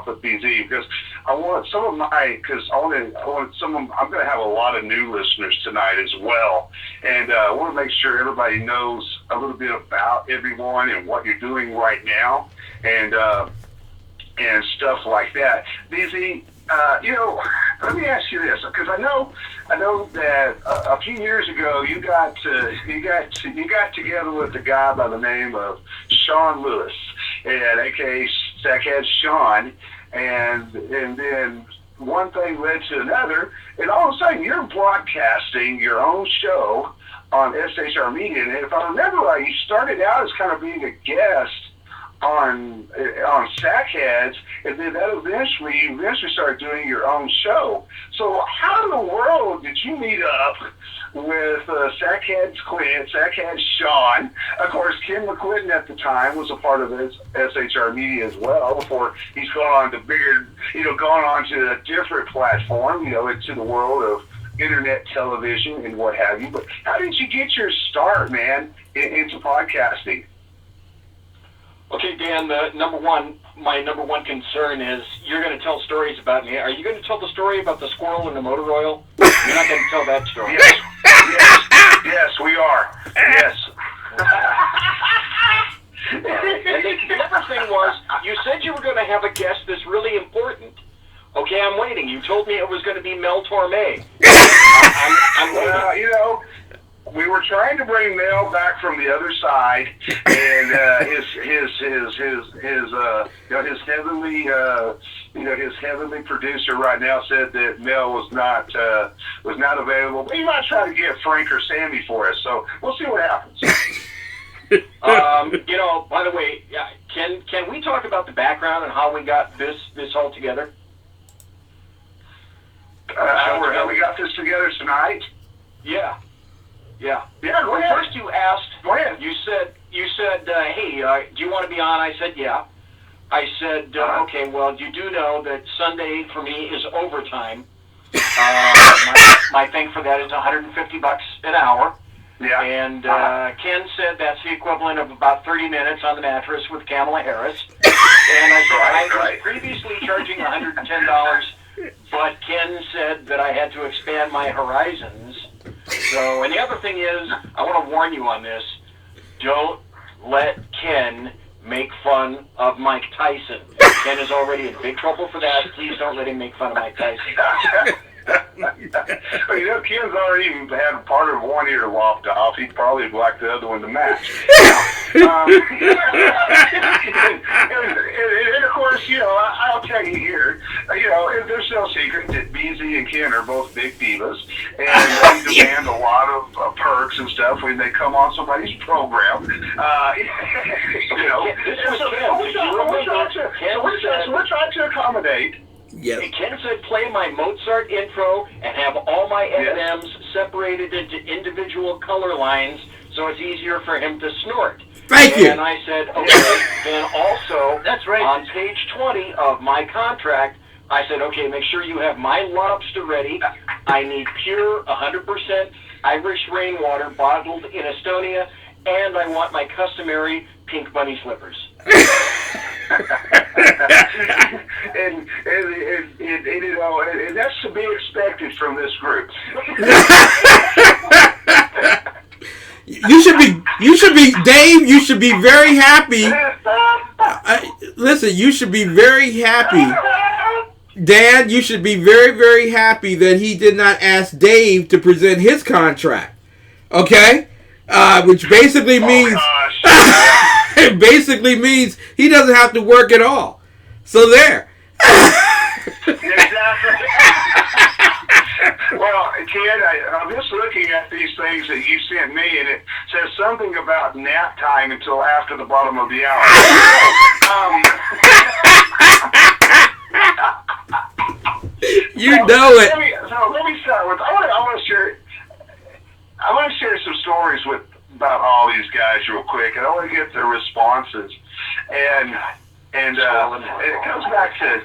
off with BZ because I'm going to have a lot of new listeners tonight as well, and I want to make sure everybody knows a little bit about everyone and what you're doing right now, and stuff like that. BZ, let me ask you this, because I know that a few years ago you got together with a guy by the name of Sean Lewis, and aka Sackhead Sean, and then one thing led to another, and all of a sudden you're broadcasting your own show on SHR Media, and if I remember right, you started out as kind of being a guest on Sackheads, and then you eventually started doing your own show. So how in the world did you meet up with Sackheads Clint, Sackheads Sean? Of course, Ken McClenton at the time was a part of his SHR Media as well, before he's gone on to a different platform, into the world of internet television and what have you. But how did you get your start, man, into podcasting? Okay, Dan, my number one concern is you're going to tell stories about me. Are you going to tell the story about the squirrel and the motor oil? You're not going to tell that story. Yes, we are. Yes. And the other thing was, you said you were going to have a guest that's really important. Okay, I'm waiting. You told me it was going to be Mel Torme. I'm waiting. We were trying to bring Mel back from the other side, and his heavenly producer right now said that Mel was not available. But he might try to get Frank or Sammy for us, so we'll see what happens. By the way, can we talk about the background and how we got this all together? How we got this together tonight? Yeah. Yeah, go ahead. First you asked, go ahead. You said, hey, do you want to be on? I said, yeah. I said, okay, well, you do know that Sunday for me is overtime. My thing for that is $150 an hour. Yeah. And Ken said that's the equivalent of about 30 minutes on the mattress with Kamala Harris. And I said I was previously charging $110, but Ken said that I had to expand my horizons. So, and the other thing is, I want to warn you on this, don't let Ken make fun of Mike Tyson. Ken is already in big trouble for that. Please don't let him make fun of Mike Tyson. Ken's already had part of one ear lopped off. He'd probably like the other one to match. And of course, I'll tell you here, there's no secret that BZ and Ken are both big divas, and they demand a lot of perks and stuff when they come on somebody's program. We're trying to accommodate. Yep. Ken said play my Mozart intro and have all my M&Ms separated into individual color lines so it's easier for him to snort. Thank you. And I said, okay, then also, that's right, on page 20 of my contract, I said, okay, make sure you have my lobster ready. I need pure 100% Irish rainwater bottled in Estonia, and I want my customary pink bunny slippers. and that's to be expected from this group. You should be, Dave. You should be very happy. Listen, you should be very happy, Dad. You should be very, very happy that he did not ask Dave to present his contract. Okay, which basically means. It basically means he doesn't have to work at all. So there. Exactly. Well, Ken, I'm just looking at these things that you sent me, and it says something about nap time until after the bottom of the hour. You know it. Let me start with. I want to share some stories about all these guys real quick, and I want to get their responses. And it comes back to,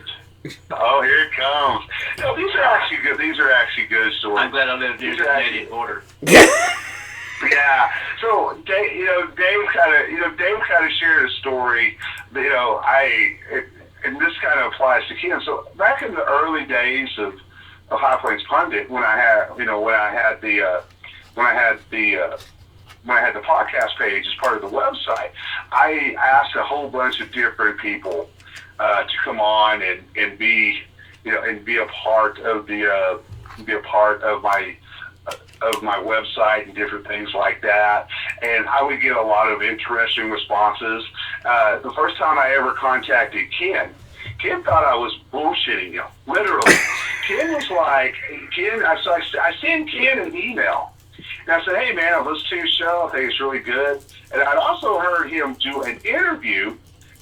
oh, here it comes. No, these are actually good. These are actually good stories. I'm glad I'm in the Canadian border. Yeah. So Dave kind of shared a story. And this kind of applies to Ken. So back in the early days of High Plains Pundit, when I had the podcast page as part of the website, I asked a whole bunch of different people to come on and be a part of my website and different things like that. And I would get a lot of interesting responses. The first time I ever contacted Ken thought I was bullshitting him, literally. Ken was like, I sent Ken an email. And I said, hey, man, I listened to your show. I think it's really good. And I'd also heard him do an interview.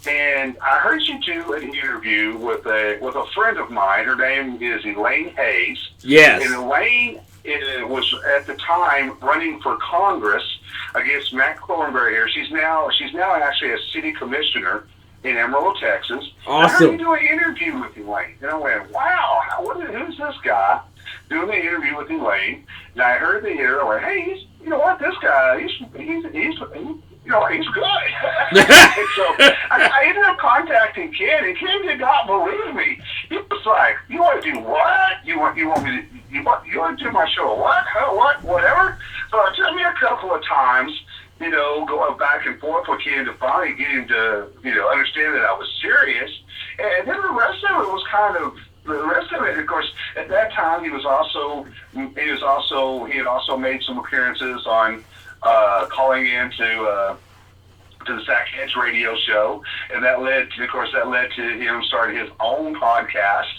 And I heard you do an interview with a friend of mine. Her name is Elaine Hayes. Yes. And Elaine was at the time running for Congress against Matt Thornberry here. She's now actually a city commissioner in Amarillo, Texas. Awesome. I heard you do an interview with Elaine. And I went, wow, who's this guy doing the interview with Elaine? And I heard the interview. I went, hey, you know what, this guy, he's good. And so I ended up contacting Ken, and Ken did not believe me. He was like, "You want to do what? You want me to do my show? What? What? Whatever." So it took me a couple of times, going back and forth with Ken to finally get him to, understand that I was serious. And then the rest of it was of course, at that time he had also made some appearances on calling in to the Zach Hedge radio show, and that led to him starting his own podcast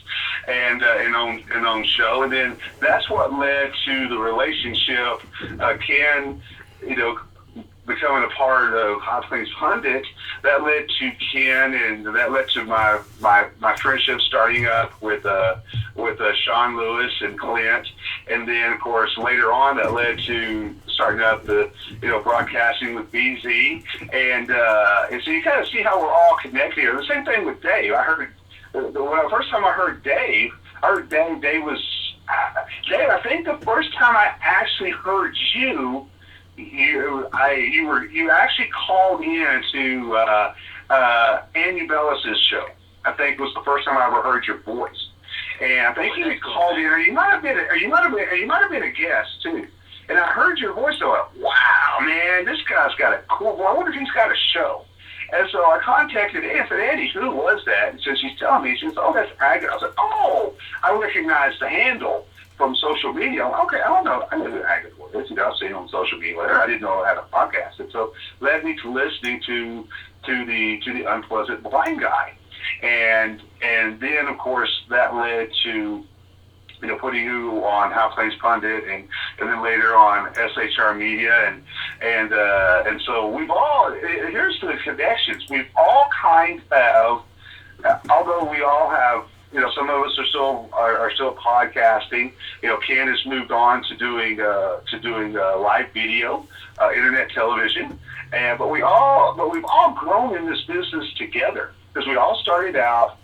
and own show, and then that's what led to the relationship. Ken, becoming a part of High Plains Pundit, that led to Ken, and that led to my friendship starting up with Sean Lewis and Clint, and then of course later on that led to starting up the broadcasting with BZ, and so you kind of see how we're all connected here. The same thing with Dave. I heard the first time I heard Dave. Dave was Dave. I think the first time I actually heard you. You actually called in to Andy Bellis's show. I think it was the first time I ever heard your voice, and I think you called in, or you might have been a guest too. And I heard your voice, so I went, wow, man, this guy's got a cool. Well, I wonder if he's got a show. And so I contacted Andy. I said, Andy, who was that? And so she's telling me, she says, oh, that's Agatha. I said, oh, I recognize the handle from social media. I'm like, okay, I don't know. I knew who Agatha was. I've seen her on social media. I didn't know I had a podcast. And so led me to listening to the Unpleasant Blind Guy. And then, of course, that led to putting you on High Plains Pundit, and then later on SHR Media, and so we've all, here's the connections. We've all kind of, although we all have, some of us are still podcasting. Ken has moved on to doing live video, internet television, but we've all grown in this business together, because we all started out.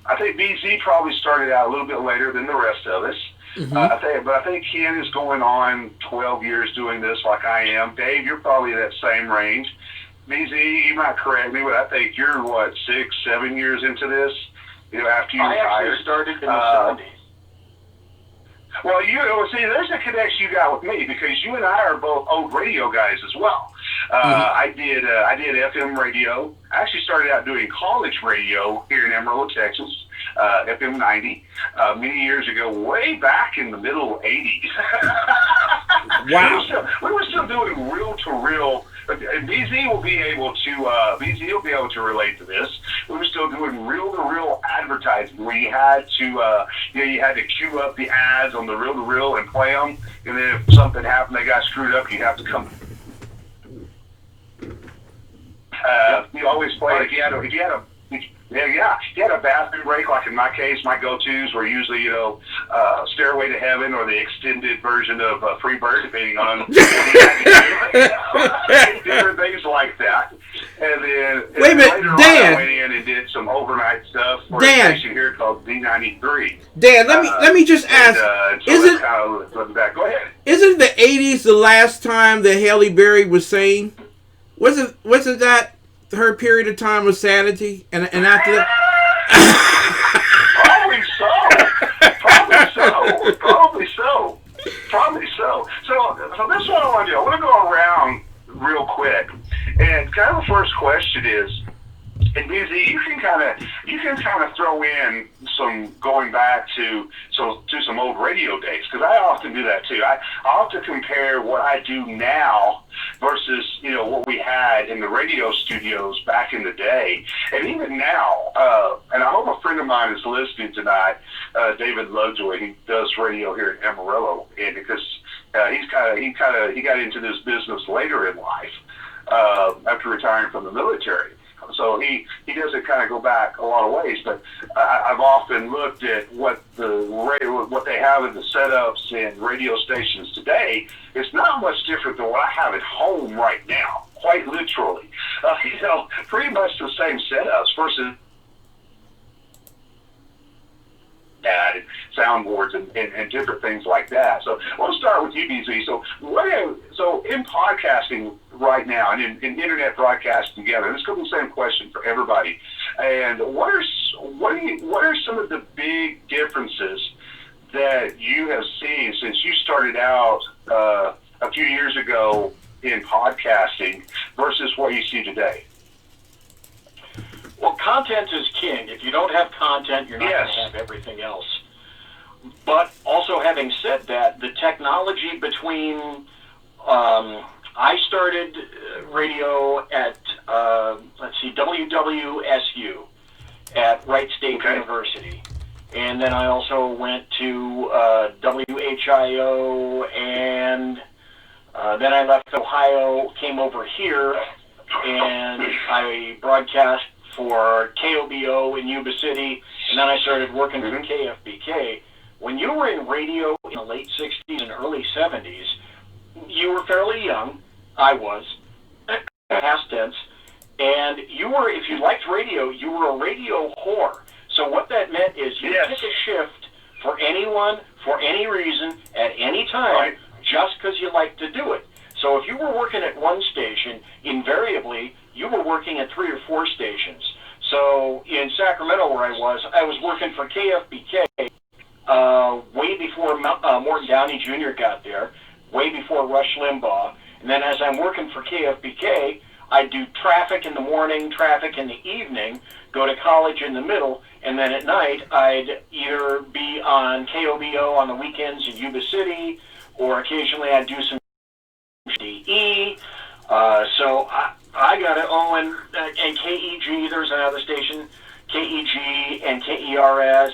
I think BZ probably started out a little bit later than the rest of us. Mm-hmm. I think Ken is going on 12 years doing this, like I am. Dave, you're probably that same range. BZ, you might correct me, but I think you're 6-7 years into this. After you retired. I actually started in the 70s. Well, see, there's a connection you got with me, because you and I are both old radio guys as well. I did FM radio. I actually started out doing college radio here in Amarillo, Texas, FM 90, many years ago, way back in the middle 80s. Wow. We were still doing reel-to-reel. BZ will be able to relate to this. We were still doing reel-to-reel advertising, where you had to queue up the ads on the reel-to-reel and play them, and then if something happened, they got screwed up, you'd have to come. You always play if you had a bathroom break, like in my case, my go-tos were usually, Stairway to Heaven or the extended version of Free Bird, depending on different things like that. And then wait a minute, Dan. I went in and did some overnight stuff for a station here called D93. Dan, let me just ask. Go ahead. Isn't the 80s the last time that Halle Berry was sane? Wasn't that her period of time of sanity, and after that? Probably so. So this is what I want to do. I want to go around real quick, and kind of the first question is, and BZ, you can kind of throw in some going back to some old radio days, because I often do that too. I often compare what I do now versus what we had in the radio studios back in the day, and even now. And I hope a friend of mine is listening tonight, David Lovejoy. He does radio here in Amarillo, and because he got into this business later in life after retiring from the military. So he doesn't kind of go back a lot of ways, but I've often looked at what they have in the setups in radio stations today. It's not much different than what I have at home right now, quite literally. Pretty much the same setups versus that and soundboards and different things like that. So we'll start with you, BZ. So in podcasting right now and in internet broadcast together, this could be the same question for everybody. And what are some of the big differences that you have seen since you started out a few years ago in podcasting versus what you see today? Well, content is king. If you don't have content, you're not going to have everything else. But also, having said that, the technology between I started radio at WWSU at Wright State University, and then I also went to WHIO, and then I left Ohio, came over here, and I broadcast for KOBO in Yuba City, and then I started working for KFBK. When you were in radio in the late 60s and early 70s, you were fairly young. I was, past tense, and you were, if you liked radio, you were a radio whore. So what that meant is you pick a shift for anyone, for any reason, at any time, just because you liked to do it. So if you were working at one station, invariably, you were working at 3 or 4 stations. So in Sacramento, where I was working for KFBK way before Morton Downey Jr. got there, way before Rush Limbaugh. And then as I'm working for KFBK, I'd do traffic in the morning, traffic in the evening, go to college in the middle, and then at night I'd either be on KOBO on the weekends in Yuba City, or occasionally I'd do some DE. So I got it. Oh, and KEG, there's another station, KEG and KERS.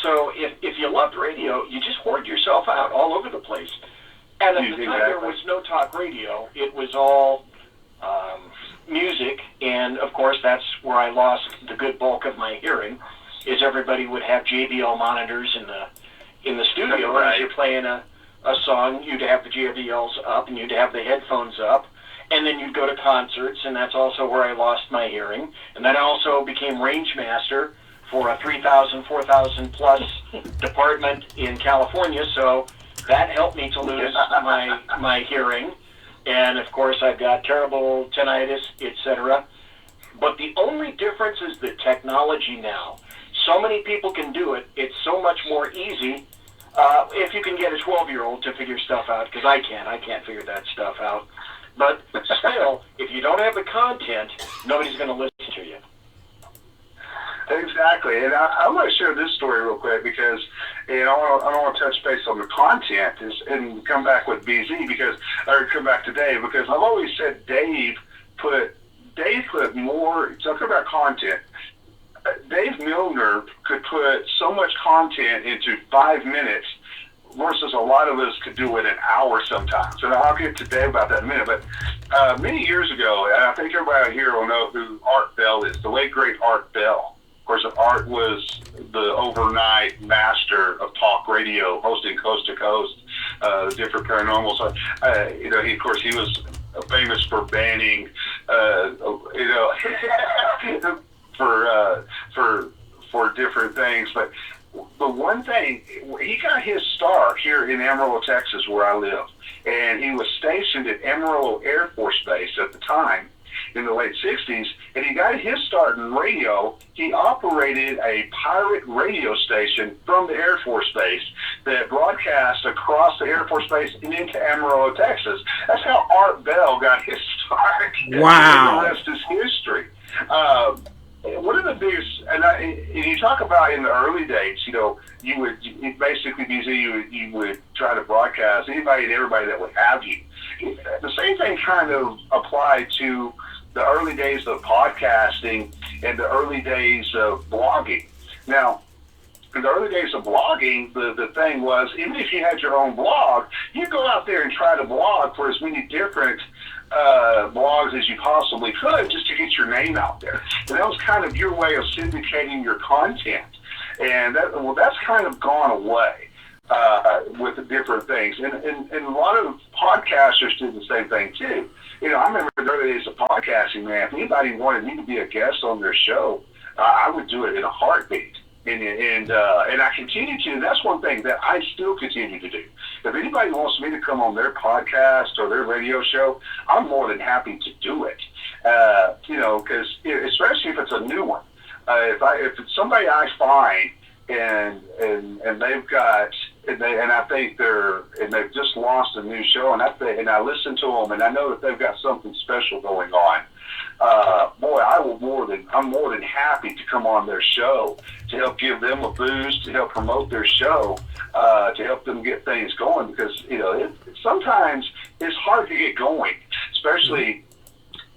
So if you loved radio, you just hoard yourself out all over the place. And at the time, there was no talk radio. It was all music, and of course, that's where I lost the good bulk of my hearing. Is everybody would have JBL monitors in the studio, and as you're playing a song, you'd have the JBLs up, and you'd have the headphones up, and then you'd go to concerts, and that's also where I lost my hearing. And then I also became range master for a 3,000, 4,000 plus department in California, so that helped me to lose my hearing. And of course, I've got terrible tinnitus, etc. But the only difference is the technology now. So many people can do it. It's so much more easy if you can get a 12-year-old to figure stuff out, because I can't figure that stuff out. But still, if you don't have the content, nobody's going to listen to you. Exactly, and I want to share this story real quick because I don't want to touch base on the content and come back with BZ come back to Dave, because I've always said Dave put more. Talking about content, Dave Milner could put so much content into 5 minutes versus a lot of us could do it an hour sometimes. And I'll get to Dave about that in a minute. But many years ago, and I think everybody out here will know who Art Bell is, the late great Art Bell. Of course, Art was the overnight master of talk radio, hosting coast to coast, different paranormal. So, he was famous for banning, for different things. But one thing, he got his start here in Amarillo, Texas, where I live, and he was stationed at Amarillo Air Force Base at the time. in the late 60s, and he got his start in radio. He operated a pirate radio station from the Air Force Base that broadcast across the Air Force Base and into Amarillo, Texas. That's how Art Bell got his start. Wow. And the rest is history. One of the biggest, and you talk about in the early days, you would basically you would try to broadcast anybody and everybody that would have you. The same thing kind of applied to the early days of podcasting and the early days of blogging. Now, in the early days of blogging, the thing was, even if you had your own blog, you go out there and try to blog for as many different blogs as you possibly could just to get your name out there. And that was kind of your way of syndicating your content. And that's kind of gone away with the different things. And a lot of podcasters do the same thing too. I remember the early days of podcasting, man. If anybody wanted me to be a guest on their show, I would do it in a heartbeat. And I continue to. That's one thing that I still continue to do. If anybody wants me to come on their podcast or their radio show, I'm more than happy to do it. Because especially if it's a new one. If it's somebody I find and they've got and I think they've just launched a new show and I listen to them and I know that they've got something special going on. I'm more than happy to come on their show to help give them a boost, to help promote their show, to help them get things going because sometimes it's hard to get going, especially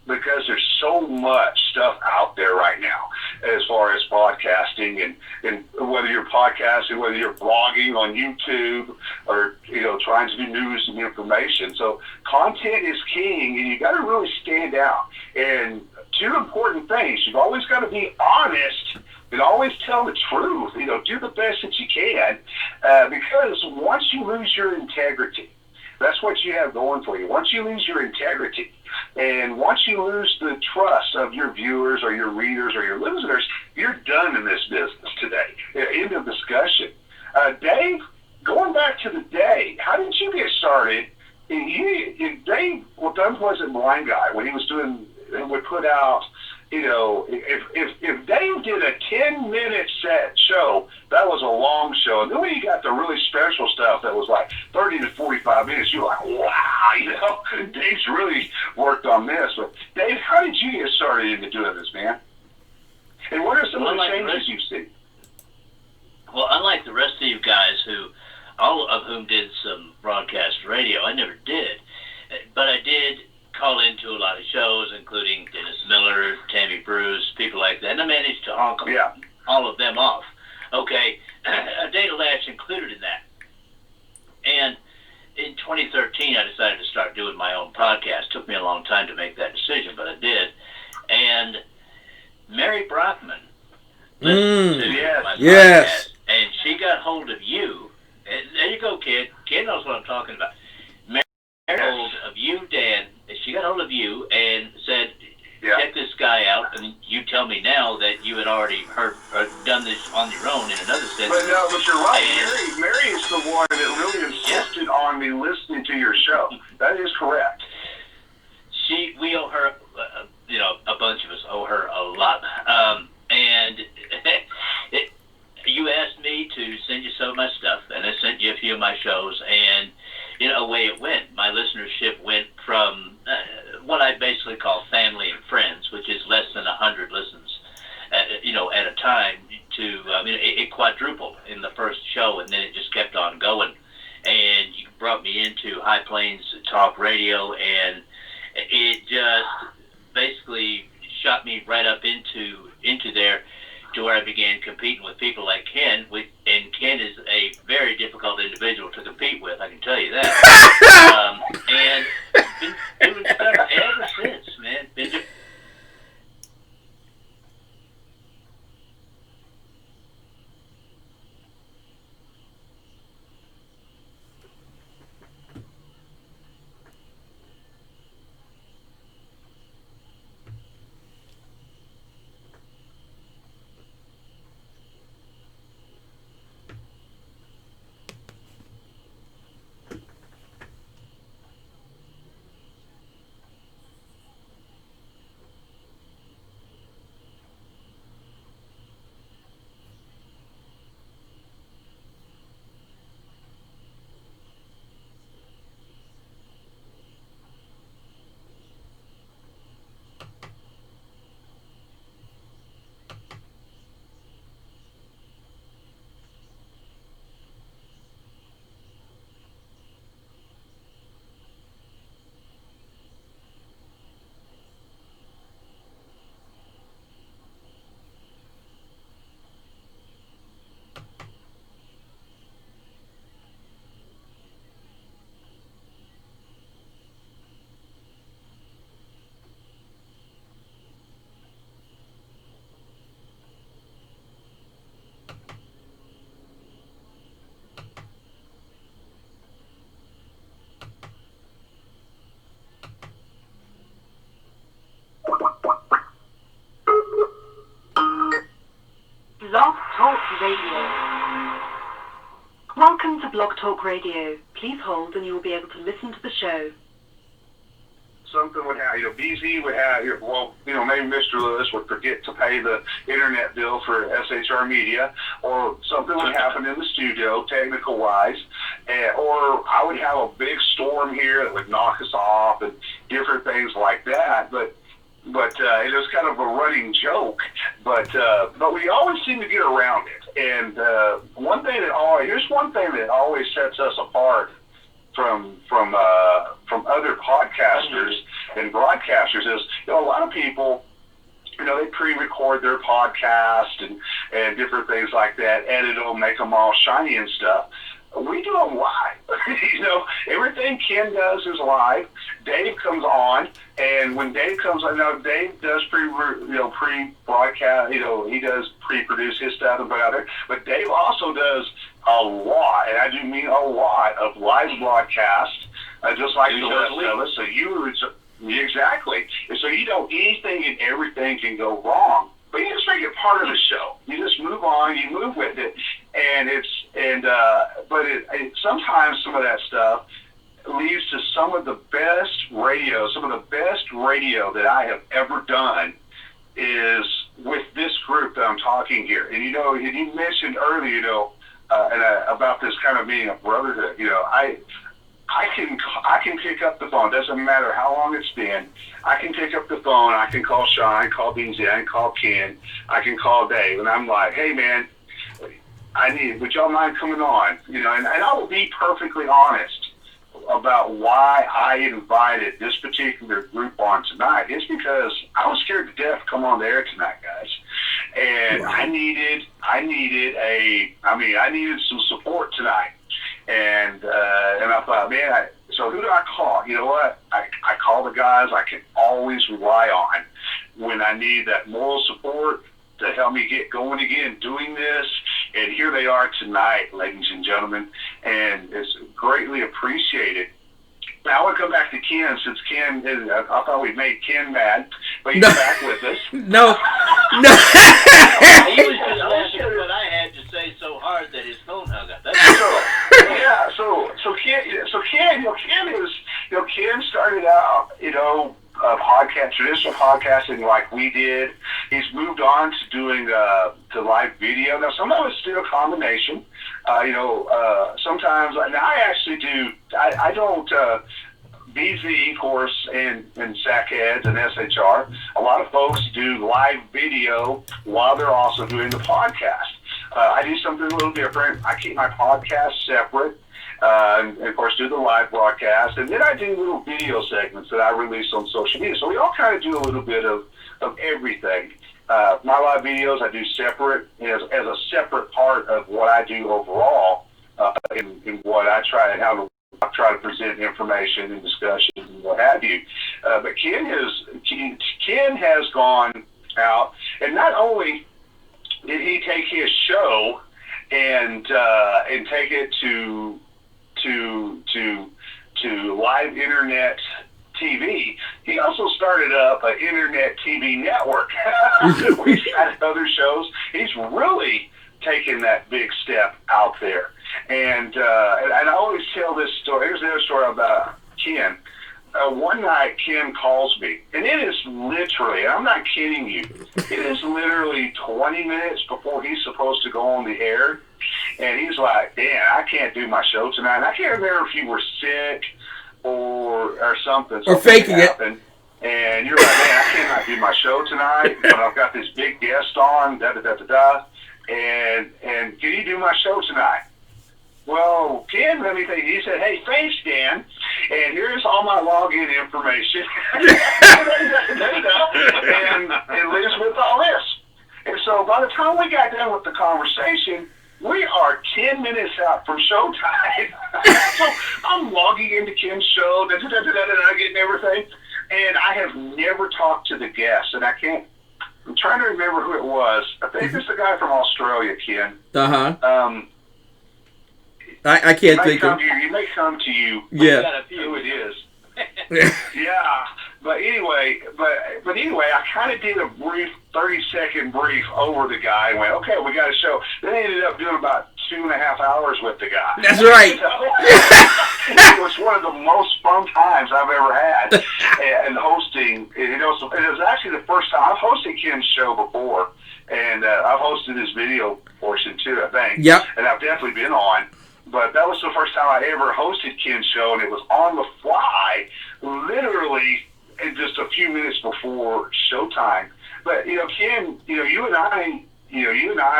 because there's so much stuff out there right now as far as podcasting and whether you're podcasting, whether you're blogging on YouTube or, trying to do news and information. So content is king and you got to really stand out. And two important things. You've always got to be honest and always tell the truth. Do the best that you can because once you lose your integrity, that's what you have going for you. Once you lose your integrity and once you lose the trust of your viewers or your readers or your listeners, you're done in this business today. End of discussion. Dave, going back to the day, how did you get started? Dave, Dave wasn't Blind Guy when he was would put out, if Dave did a 10-minute set show, that was a long show. And then when you got the really special stuff that was like 30 to 45 minutes, you're like, wow, Dave's really worked on this. But Dave, how did you get started into doing this, man? And what are some of the changes you've seen? Well, unlike the rest of you guys, all of whom did some broadcast radio, I never did. But I did call into a lot of shows, including Dennis Miller, Tammy Bruce, people like that, and I managed to honk all of them off. Okay, Data Lash included in that. And in 2013, I decided to start doing my own podcast. Took me a long time to make that decision, but I did. And Mary Brockman listened to my podcast, and she got hold of you. And there you go, kid. Kid knows what I'm talking about. Mary got hold of you, Dan. She got hold of you and said, check this guy out, and you tell me now that you had already heard or done this on your own in another sense. But you're right. Mary is the one that really insisted on me listening to your show. That is correct. We owe her, a bunch of us owe her a lot. And you asked me to send you some of my stuff, and I sent you a few of my shows, and away it went. My listenership went from what I basically call family and friends, which is less than 100 listens, at a time, to it quadrupled in the first show, and then it just kept on going. And you brought me into High Plains Talk Radio, and it just basically shot me right up into there, to where I began competing with people like Ken, and Ken is a very difficult individual to compete with, I can tell you that. And been doing stuff ever since, man. Radio. Welcome to Blog Talk Radio. Please hold and you will be able to listen to the show. Something would happen, BZ would have, maybe Mr. Lewis would forget to pay the internet bill for SHR Media, or something would happen in the studio, technical-wise, or I would have a big storm here that would knock us off and different things like that, but it was kind of a running joke, but we always seem to get around it, and here's one thing that always sets us apart from other podcasters and broadcasters is, a lot of people, they pre-record their podcast and different things like that, edit them, make them all shiny and stuff. We do them live. Everything Ken does is live. Dave comes on, and when Dave comes on, Dave does pre-broadcast. He does pre-produce his stuff and put out there. But Dave also does a lot, and I do mean a lot, of live broadcasts, just like the rest of us. So exactly. And so anything and everything can go wrong. But you just make it part of the show. You just move on. You move with it, but sometimes some of that stuff leads to some of the best radio. Some of the best radio that I have ever done is with this group that I'm talking here. And you mentioned earlier, about this kind of being a brotherhood. I can pick up the phone. Doesn't matter how long it's been. I can pick up the phone. I can call Sean. I can call BZ. I can call Ken. I can call Dave. And I'm like, hey, man, would y'all mind coming on? And I will be perfectly honest about why I invited this particular group on tonight. It's because I was scared to death to come on the air tonight, guys. And I needed some support tonight. And I thought, man, so who do I call? You know what? I call the guys I can always rely on when I need that moral support to help me get going again doing this. And here they are tonight, ladies and gentlemen, and it's greatly appreciated. Now I want to come back to Ken, since Ken is, I thought we made Ken mad, but he's back with us. No. He was just laughing what I had to say so hard that his phone hung up. So Ken started out, traditional podcasting like we did. He's moved on to doing to live video. Now, some of it's still a combination. Sometimes, and I actually do. I don't. BZ, of course, and SACheads and SHR. A lot of folks do live video while they're also doing the podcast. I do something a little different. I keep my podcast separate. And of course, do the live broadcast, and then I do little video segments that I release on social media. So we all kind of do a little bit of everything. My live videos I do separate as a separate part of what I do overall, in what I try and how I try to present information and discussion and what have you. But Ken has gone out, and not only did he take his show and take it to live internet TV, he also started up an internet TV network. He's got other shows. He's really taken that big step out there. And I always tell this story. Here's another story about Ken. One night, Ken calls me, and it is literally, I'm not kidding you, it is literally 20 minutes before he's supposed to go on the air. And he's like, Dan, I can't do my show tonight. And I can't remember if you were sick or something. Or faking happened. And you're like, man, I cannot do my show tonight, but I've got this big guest on, da-da-da-da-da. And can you do my show tonight? Well, Ken, let me think. He said, hey, thanks, Dan. And here's all my login information. And leaves with all this. And so by the time we got done with the conversation, we are 10 minutes out from showtime. So I'm logging into Ken's show, getting everything. And I have never talked to the guest. And I'm trying to remember who it was. I think it's the guy from Australia, Ken. Uh-huh. I can't think of. He may come to you. Yeah. Got a few. Who it is. Yeah. But anyway, I kind of did a brief 30-second brief over the guy and went, okay, we got a show. Then I ended up doing about 2.5 hours with the guy. That's right. It was one of the most fun times I've ever had. And hosting, it was actually the first time. I've hosted Ken's show before, and I've hosted his video portion too, I think. Yep. And I've definitely been on. But that was the first time I ever hosted Ken's show, and it was on the fly, literally just a few minutes before showtime. But Ken, you and I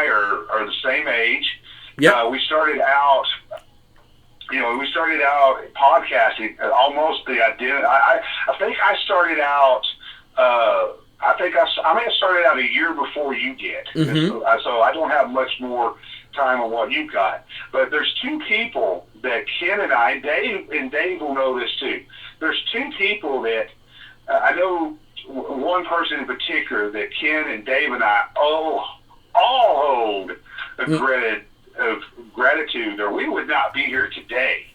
are the same age. Yeah. We started out podcasting almost the identity. I think I started out. I may have started out a year before you did. Mm-hmm. So I don't have much more time on what you've got. But there's two people that Ken and I, Dave will know this too. There's two people that I know. One person in particular that Ken and Dave and I all hold a credit of gratitude, or we would not be here today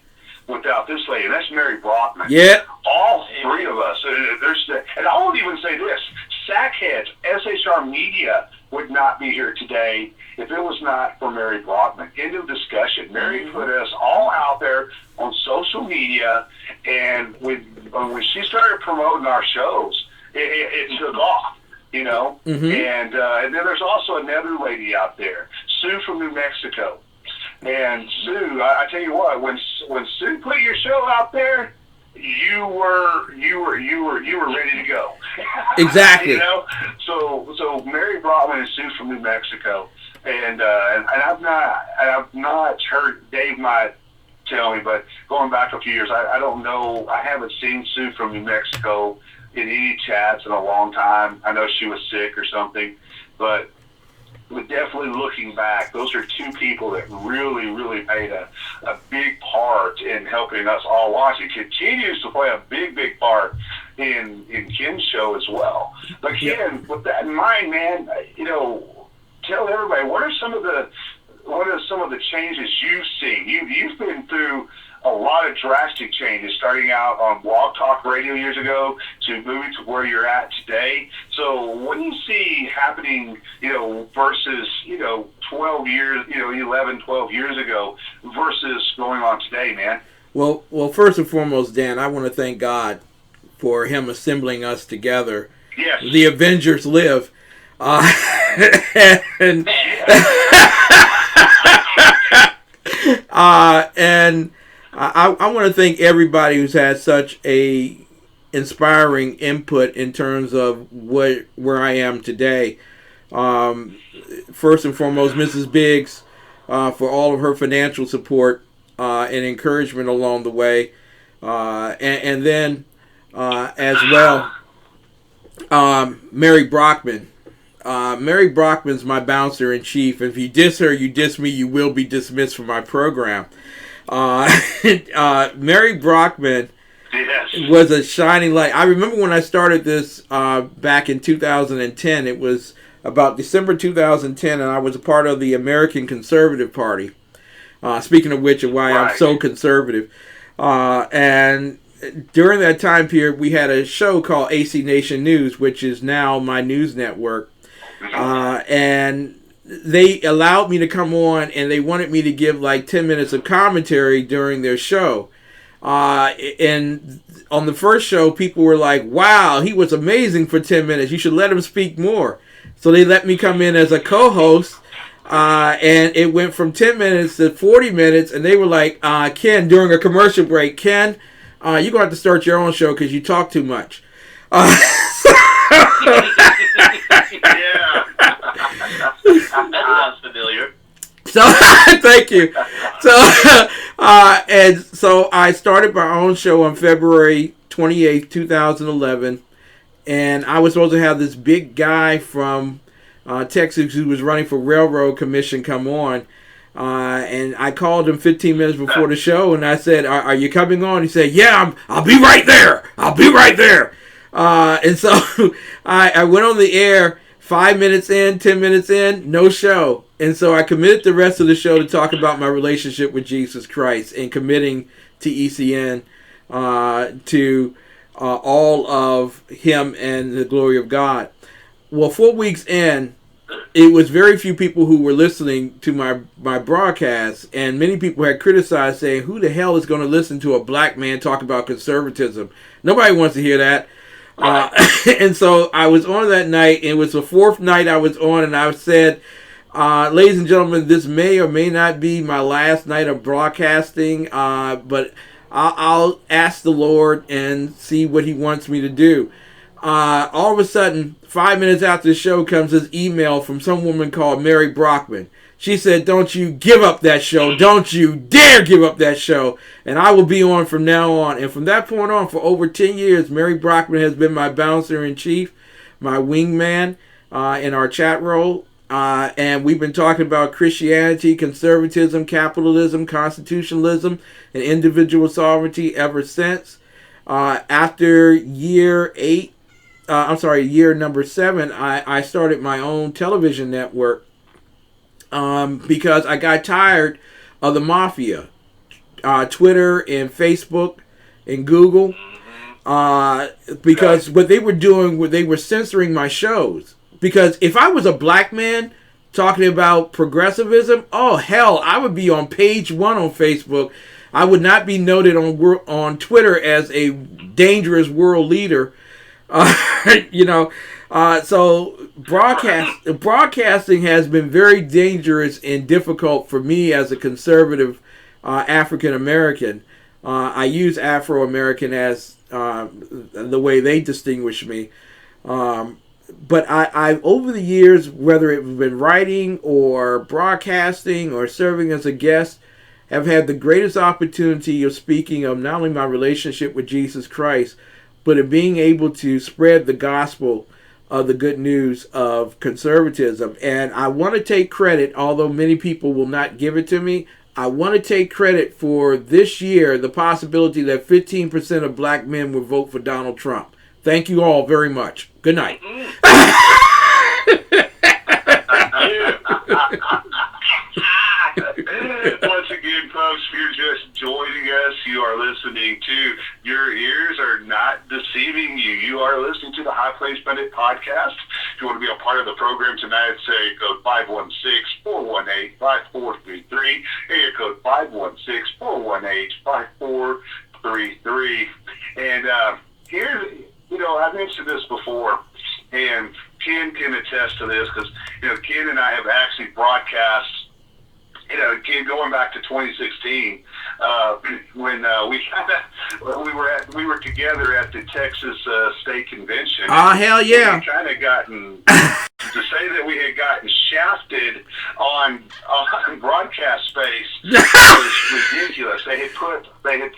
without this lady. And that's Mary Brockman. Yeah. All three of us. And I won't even say this. Sackheads, SHR Media would not be here today if it was not for Mary Brockman. End of discussion. Mary put us all out there on social media, and when she started promoting our shows, it took off, Mm-hmm. And then there's also another lady out there, Sue from New Mexico. And Sue, I tell you what, when Sue put your show out there, you were ready to go. Exactly. So Mary Brockman and Sue from New Mexico, and I've not heard, Dave might tell me, but going back a few years, I don't know, I haven't seen Sue from New Mexico in any chats in a long time. I know she was sick or something, but definitely looking back, those are two people that really, really made a big part in helping us all watch. It continues to play a big, big part in Ken's show as well. But Ken, with that in mind, man, tell everybody, what are some of the changes you've seen? You've been through a lot of drastic changes, starting out on Blog Talk Radio years ago to moving to where you're at today. So what do you see happening, versus, 12 years, 11, 12 years ago versus going on today, man? Well, first and foremost, Dan, I want to thank God for him assembling us together. Yes. The Avengers live. And I want to thank everybody who's had such a inspiring input in terms of where I am today. First and foremost, Mrs. Biggs, for all of her financial support and encouragement along the way. And then, as well, Mary Brockman. Mary Brockman's my bouncer-in-chief. If you diss her, you diss me, you will be dismissed from my program. Mary Brockman was a shining light. I remember when I started this back in 2010. It was about December 2010, and I was a part of the American Conservative Party. Speaking of which, and why I'm so conservative. And during that time period, we had a show called AC Nation News, which is now my news network. And they allowed me to come on, and they wanted me to give like 10 minutes of commentary during their show. And on the first show, people were like, wow, he was amazing for 10 minutes. You should let him speak more. So they let me come in as a co-host, and it went from 10 minutes to 40 minutes, and they were like, Ken, during a commercial break, Ken, you're going to have to start your own show because you talk too much. Yeah. That sounds familiar. So, thank you. So, and so I started my own show on February 28th, 2011. And I was supposed to have this big guy from Texas who was running for Railroad Commission come on. And I called him 15 minutes before the show, and I said, are you coming on? He said, yeah, I'll be right there. I'll be right there. And so I went on the air 5 minutes in, 10 minutes in, no show. And so I committed the rest of the show to talk about my relationship with Jesus Christ and committing to ECN, to all of Him and the glory of God. Well, 4 weeks in, it was very few people who were listening to my broadcast, and many people had criticized, saying, who the hell is going to listen to a black man talk about conservatism? Nobody wants to hear that. And so I was on that night, and it was the fourth night I was on, and I said, ladies and gentlemen, this may or may not be my last night of broadcasting, but I'll ask the Lord and see what He wants me to do. All of a sudden, 5 minutes after the show comes this email from some woman called Mary Brockman. She said, don't you give up that show. Don't you dare give up that show. And I will be on from now on. And from that point on, for over 10 years, Mary Brockman has been my bouncer-in-chief, my wingman in our chat roll. And we've been talking about Christianity, conservatism, capitalism, constitutionalism, and individual sovereignty ever since. After year number 7, I started my own television network because I got tired of the mafia, Twitter and Facebook and Google, because what they were doing, they were censoring my shows. Because if I was a black man talking about progressivism, oh hell, I would be on page 1 on Facebook. I would not be noted on Twitter as a dangerous world leader. So broadcasting has been very dangerous and difficult for me as a conservative African American. I use Afro American as the way they distinguish me. But I've over the years, whether it's been writing or broadcasting or serving as a guest, have had the greatest opportunity of speaking of not only my relationship with Jesus Christ, but of being able to spread the gospel of the good news of conservatism. And I want to take credit, although many people will not give it to me, I want to take credit for this year, the possibility that 15% of black men will vote for Donald Trump. Thank you all very much. Good night. Once again, folks, if you're just joining us, you are listening to Your Ears Are Not Deceiving You. You are listening to the High Place Pundit podcast. If you want to be a part of the program tonight, say code 516-418-5433. Area code 516-418-5433. And here's, I mentioned this before, and Ken can attest to this because, Ken and I have actually broadcast, Ken, going back to 2016, when we were together at the Texas State Convention. Hell yeah! We kind of gotten to say that we had gotten shafted on broadcast space was ridiculous. They had put Dan?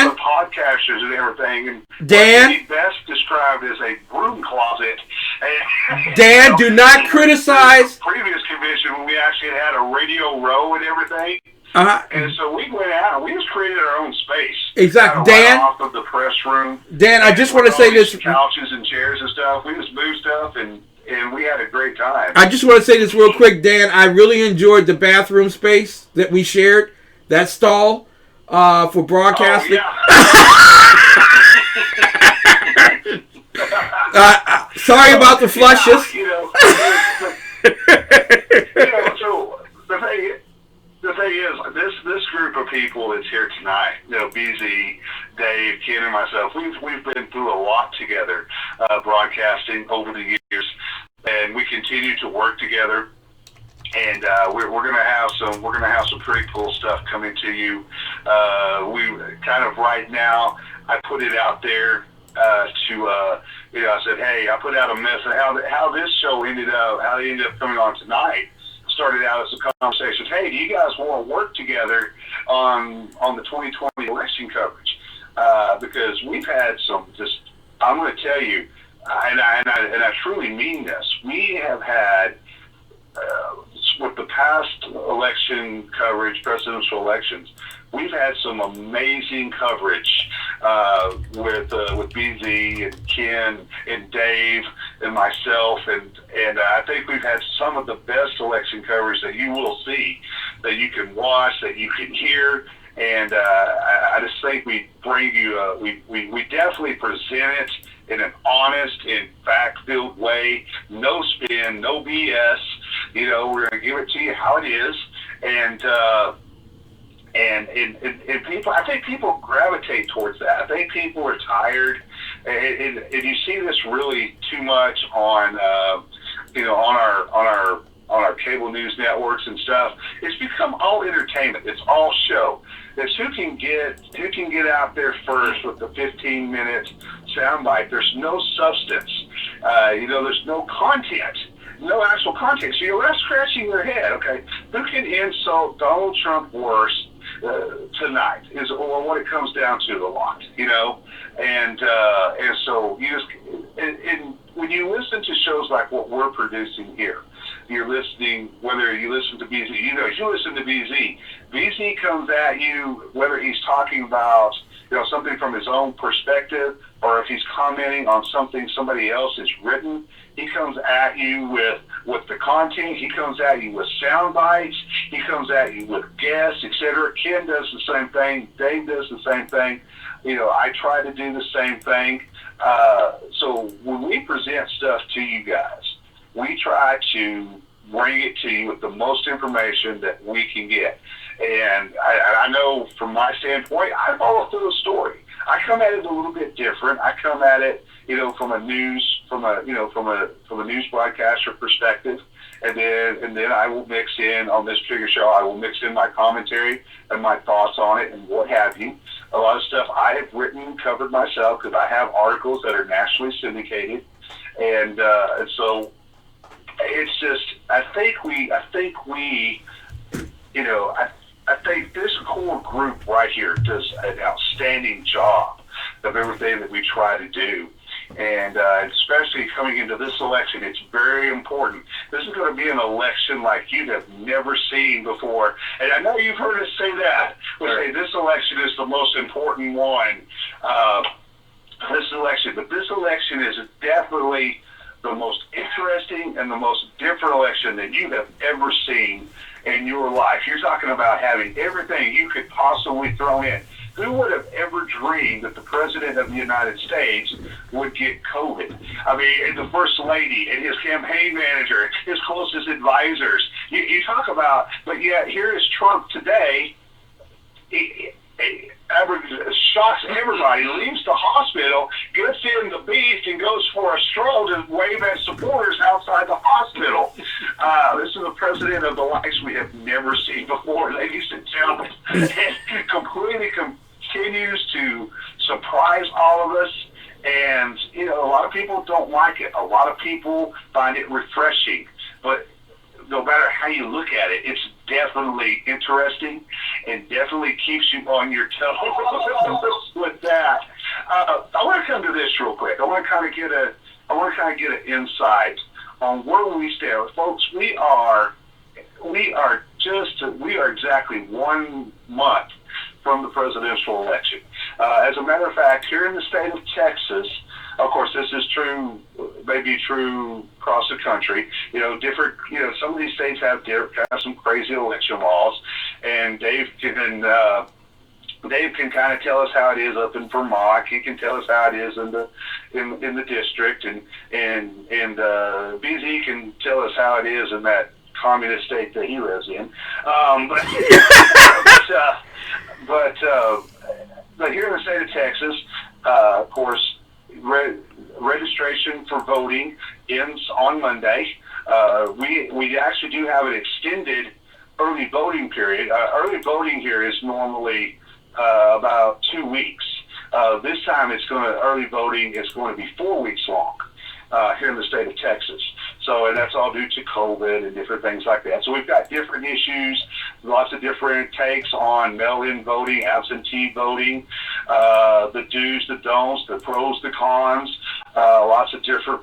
all the podcasters and everything, and Dan? what he best described as a broom closet. Dan, do not criticize. Previous convention when we actually had a radio row and everything. And so we went out and we just created our own space. Exactly. Dan, right off of the press room. Dan, I just want to say this. Couches and chairs and stuff. We just moved stuff and we had a great time. I just want to say this real quick, Dan. I really enjoyed the bathroom space that we shared, that stall for broadcasting. Sorry about the flushes. So the thing is, this group of people that's here tonight, BZ, Dave, Ken, and myself, we've been through a lot together, broadcasting over the years, and we continue to work together. And we're gonna have some pretty cool stuff coming to you. We kind of right now, I put it out there I said, hey, I put out a message how this show ended up coming on tonight. Started out as a conversation. Hey, do you guys want to work together on the 2020 election coverage? Because we've had some. I'm going to tell you, and I truly mean this. We have had with the past election coverage, presidential elections, we've had some amazing coverage with BZ and Ken and Dave and myself, and I think we've had some of the best election coverage that you will see, that you can watch, that you can hear, And I just think we bring you, we definitely present it in an honest and fact-filled way. No spin, no BS. You know, we're going to give it to you how it is. And people, I think people gravitate towards that. I think people are tired. And you see this really too much on, on our cable news networks and stuff. It's become all entertainment. It's all show. It's who can get out there first with the 15-minute soundbite. There's no substance. There's no content. No actual content. So you're left scratching your head. Okay, who can insult Donald Trump worse tonight? Is what it comes down to a lot. And so you just and when you listen to shows like what we're producing here, you're listening, whether you listen to BZ, you listen to BZ. BZ comes at you, whether he's talking about, something from his own perspective, or if he's commenting on something somebody else has written, he comes at you with the content. He comes at you with sound bites. He comes at you with guests, etc. Ken does the same thing. Dave does the same thing. I try to do the same thing. So when we present stuff to you guys, we try to bring it to you with the most information that we can get. And I know from my standpoint, I follow through the story. I come at it a little bit different. I come at it, from a news broadcaster perspective. And then I will mix in on this particular show. I will mix in my commentary and my thoughts on it and what have you. A lot of stuff I have written and covered myself because I have articles that are nationally syndicated. And so it's just, I think this core group right here does an outstanding job of everything that we try to do. And especially coming into this election, it's very important. This is going to be an election like you have never seen before. And I know you've heard us say that. We say this election is the most important one, this election. But this election is definitely the most interesting and the most different election that you have ever seen in your life. You're talking about having everything you could possibly throw in. Who would have ever dreamed that the President of the United States would get COVID? I mean, and the First Lady and his campaign manager, his closest advisors. You talk about, but yet here is Trump today. He shocks everybody, leaves the hospital, gets in the beast, and goes for a stroll to wave at supporters outside the hospital. This is the president of the likes we have never seen before, ladies and gentlemen. And completely continues to surprise all of us. And, a lot of people don't like it. A lot of people find it refreshing. But no matter how you look at it, it's definitely interesting and definitely keeps you on your toes with that. I want to come to this real quick. I want to kind of get an insight on where we stand, folks. We are exactly 1 month from the presidential election. As a matter of fact, here in the state of Texas, of course, this is true, maybe true across the country. Some of these states have some crazy election laws, and Dave can kind of tell us how it is up in Vermont. He can tell us how it is in the district, and BZ can tell us how it is in that communist state that he lives in. But here in the state of Texas, of course, registration for voting ends on Monday. We actually do have an extended early voting period. Early voting here is normally about 2 weeks. This time early voting is going to be 4 weeks long here in the state of Texas. So, and that's all due to COVID and different things like that. So we've got different issues, lots of different takes on mail-in voting, absentee voting, the do's, the don'ts, the pros, the cons, lots of different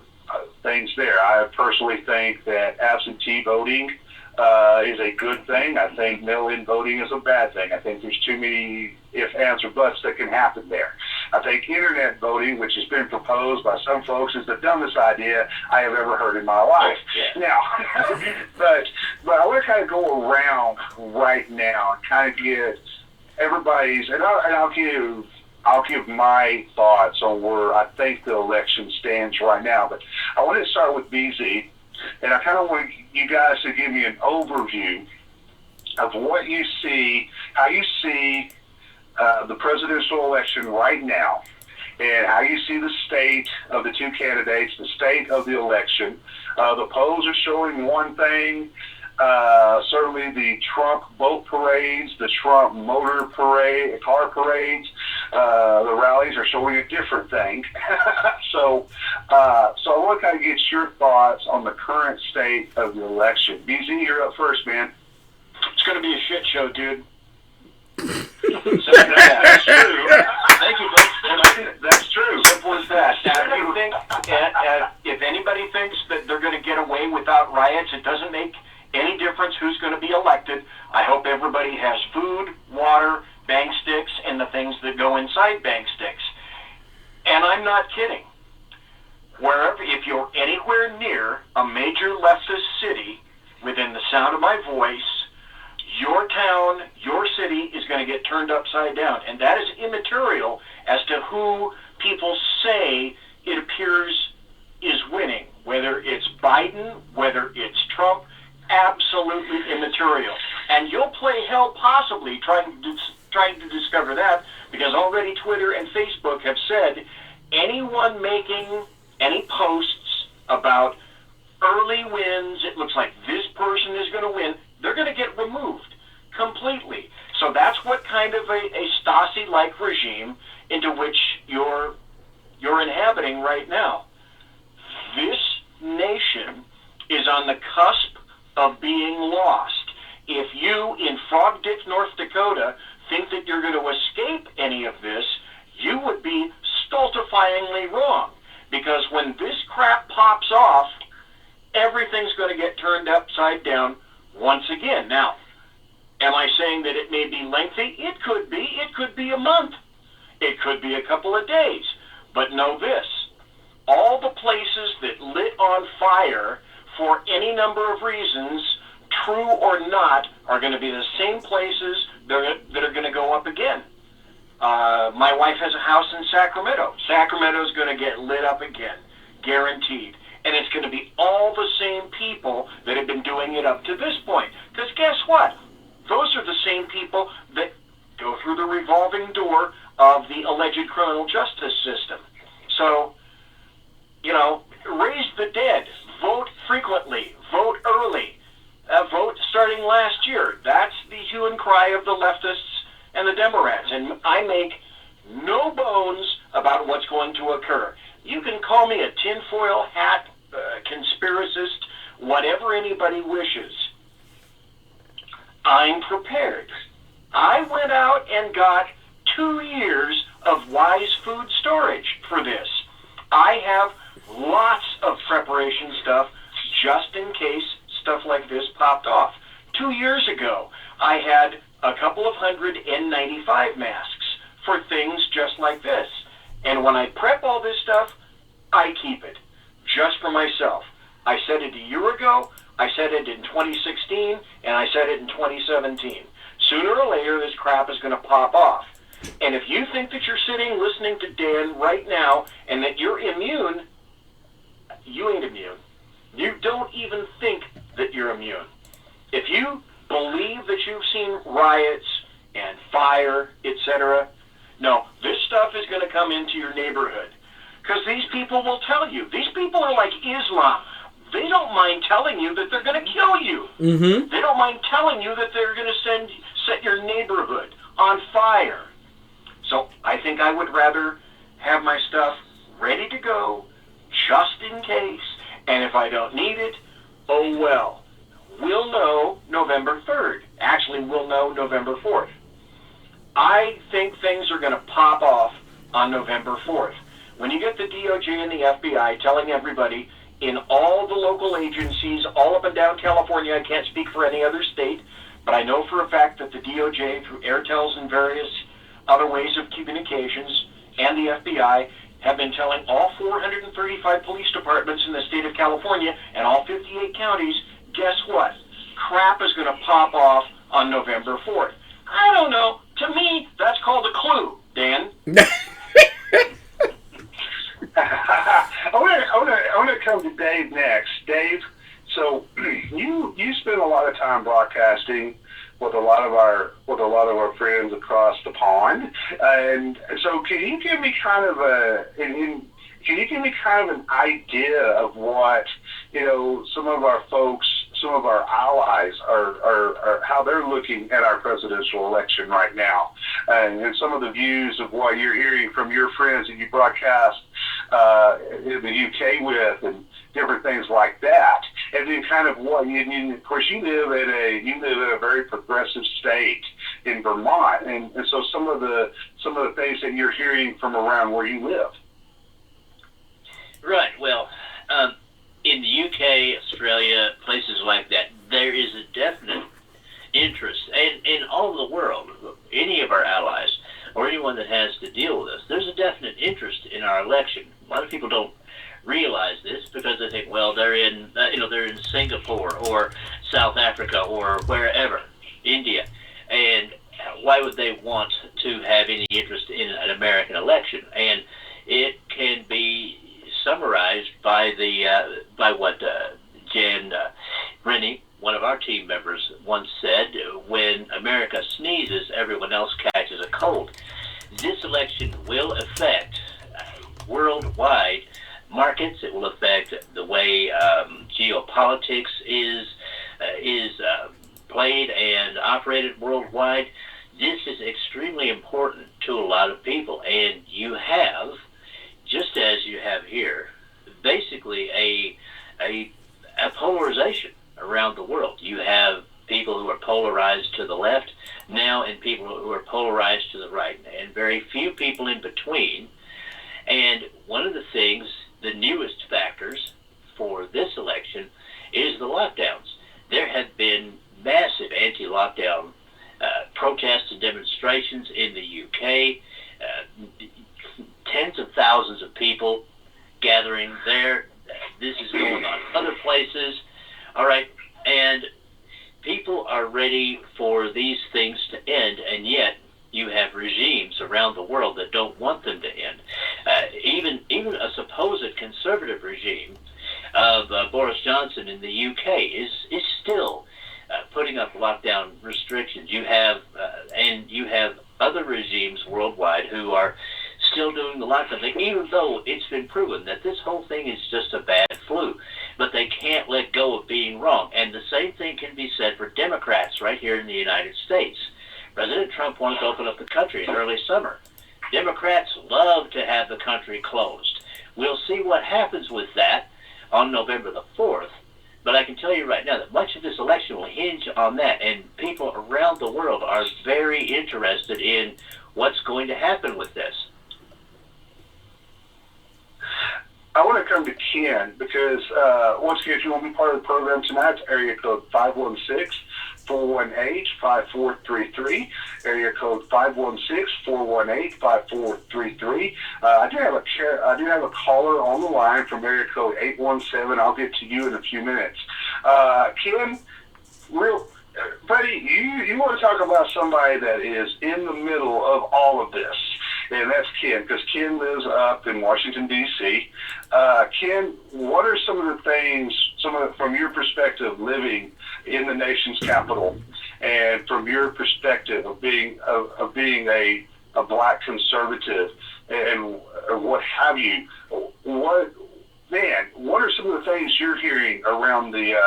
things there. I personally think that absentee voting is a good thing. I think mail-in voting is a bad thing. I think there's too many if, ands, or buts that can happen there. I think internet voting, which has been proposed by some folks, is the dumbest idea I have ever heard in my life. Now, but I want to kind of go around right now and kind of get everybody's, and I'll give my thoughts on where I think the election stands right now. But I want to start with BZ, and I kind of want you guys to give me an overview of what you see, how you see the presidential election right now, and how you see the state of the two candidates, the state of the election. The polls are showing one thing. Certainly the Trump boat parades, the Trump car parades, the rallies are showing a different thing. So I want to kind of get your thoughts on the current state of the election. BZ, you're up first, man. It's going to be a shit show, dude. That's true. Thank you, folks. That's true. Simple as that. Now, if anybody thinks that they're going to get away without riots, it doesn't make any difference who's going to be elected. I hope everybody has food, water, bank sticks, and the things that go inside bank sticks. And I'm not kidding. If you're anywhere near a major leftist city within the sound of my voice, your town, your city is going to get turned upside down. And that is immaterial as to who people say it appears is winning. Whether it's Biden, whether it's Trump, absolutely immaterial. And you'll play hell possibly trying to discover that, because already Twitter and Facebook have said anyone making any posts about early wins, it looks like this person is going to win, they're going to get removed completely. So that's what kind of a Stasi-like regime into which you're inhabiting right now. This nation is on the cusp of being lost. If you, in Frog Dick, North Dakota, think that you're going to escape any of this, you would be stultifyingly wrong. Because when this crap pops off, everything's going to get turned upside down once again. Now, am I saying that it may be lengthy? It could be. It could be a month. It could be a couple of days. But know this. All the places that lit on fire for any number of reasons, true or not, are going to be the same places that are going to go up again. My wife has a house in Sacramento. Sacramento's going to get lit up again, guaranteed. And it's going to be all the same people that have been doing it up to this point. Because guess what? Those are the same people that go through the revolving door of the alleged criminal justice system. So, raise the dead. Vote frequently. Vote early. Vote starting last year. That's the hue and cry of the leftists and the Democrats. And I make no bones about what's going to occur. You can call me a tinfoil hat conspiracist, whatever anybody wishes. I'm prepared. I went out and got 2 years of wise food storage for this. I have lots of preparation stuff just in case stuff like this popped off. 2 years ago, I had a couple of hundred N95 masks for things just like this. And when I prep all this stuff, I keep it just for myself. I said it a year ago, I said it in 2016, and I said it in 2017. Sooner or later, this crap is going to pop off. And if you think that you're sitting listening to Dan right now and that you're immune, you ain't immune. You don't even think that you're immune. If you believe that you've seen riots and fire, etc., no, this stuff is going to come into your neighborhood. Because these people will tell you. These people are like Islam. They don't mind telling you that they're going to kill you. Mm-hmm. They don't mind telling you that they're going to set your neighborhood on fire. So I think I would rather have my stuff ready to go just in case. And if I don't need it, oh well. We'll know November 3rd. Actually, we'll know November 4th. I think things are going to pop off on November 4th. When you get the DOJ and the FBI telling everybody in all the local agencies all up and down California, I can't speak for any other state, but I know for a fact that the DOJ, through Airtels and various other ways of communications, and the FBI, have been telling all 435 police departments in the state of California and all 58 counties, guess what? Crap is going to pop off on November 4th. I don't know, To me, that's called a clue, Dan. I want to come to Dave next. Dave, so you spend a lot of time broadcasting with a lot of our friends across the pond, and so can you give me kind of an idea of what some of our folks, some of our allies are how they're looking at our presidential election right now, and some of the views of what you're hearing from your friends that you broadcast in the UK with, and different things like that, and then kind of what of course you live in a very progressive state in Vermont, and so some of the things that you're hearing from around where you live. Right. Well, in the UK, Australia, places like that, there is a definite interest, and in all of the world, any of our allies or anyone that has to deal with us, there's a definite interest in our election. A lot of people don't realize this because they think, well, they're in Singapore or South Africa or wherever, India, and why would they want to have any interest in an American election? And it can be summarized by what Jan Rennie, one of our team members, once said: when America sneezes, everyone else catches a cold. This election will affect worldwide markets. It will affect the way geopolitics is played and operated worldwide. This is extremely important to a lot of people, and you have, just as you have here, basically a polarization around the world. You have people who are polarized to the left now and people who are polarized to the right, and very few people in between. And one of the things, the newest factors for this election, is the lockdowns. There have been massive anti-lockdown protests and demonstrations in the UK. Tens of thousands of people gathering there. This is going on other places. All right, and people are ready for these things to end, and yet you have regimes around the world that don't want them to end. Even a supposed conservative regime of Boris Johnson in the UK is still putting up lockdown restrictions. You have other regimes worldwide who are still doing the lockdown thing, even though it's been proven that this whole thing is just a bad flu. But they can't let go of being wrong. And the same thing can be said for Democrats right here in the United States. President Trump wanted to open up the country in early summer. Democrats love to have the country closed. We'll see what happens with that on November the 4th. But I can tell you right now that much of this election will hinge on that, and people around the world are very interested in what's going to happen with this. I want to come to Ken because, once again, if you want to be part of the program tonight, it's area code 516-418-5433. Area code 516-418-5433. I do have a caller on the line from area code 817. I'll get to you in a few minutes. Ken, buddy, you want to talk about somebody that is in the middle of all of this. And that's Ken, because Ken lives up in Washington, D.C. Ken, what are some of the things, from your perspective, living in the nation's capital, and from your perspective of being a black conservative, and what have you? What are some of the things you're hearing around the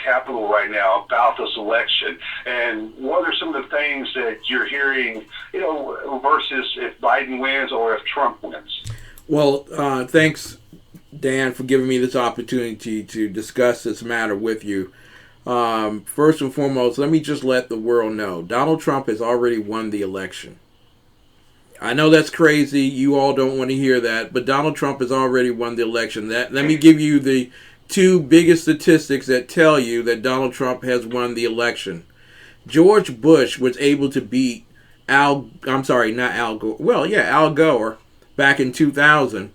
Capitol right now about this election, and what are some of the things that you're hearing, versus if Biden wins or if Trump wins? Well, thanks, Dan, for giving me this opportunity to discuss this matter with you. First and foremost, let me just let the world know, Donald Trump has already won the election. I know that's crazy. You all don't want to hear that, but Donald Trump has already won the election. Let me give you the two biggest statistics that tell you that Donald Trump has won the election. George Bush was able to beat Al Gore back in 2000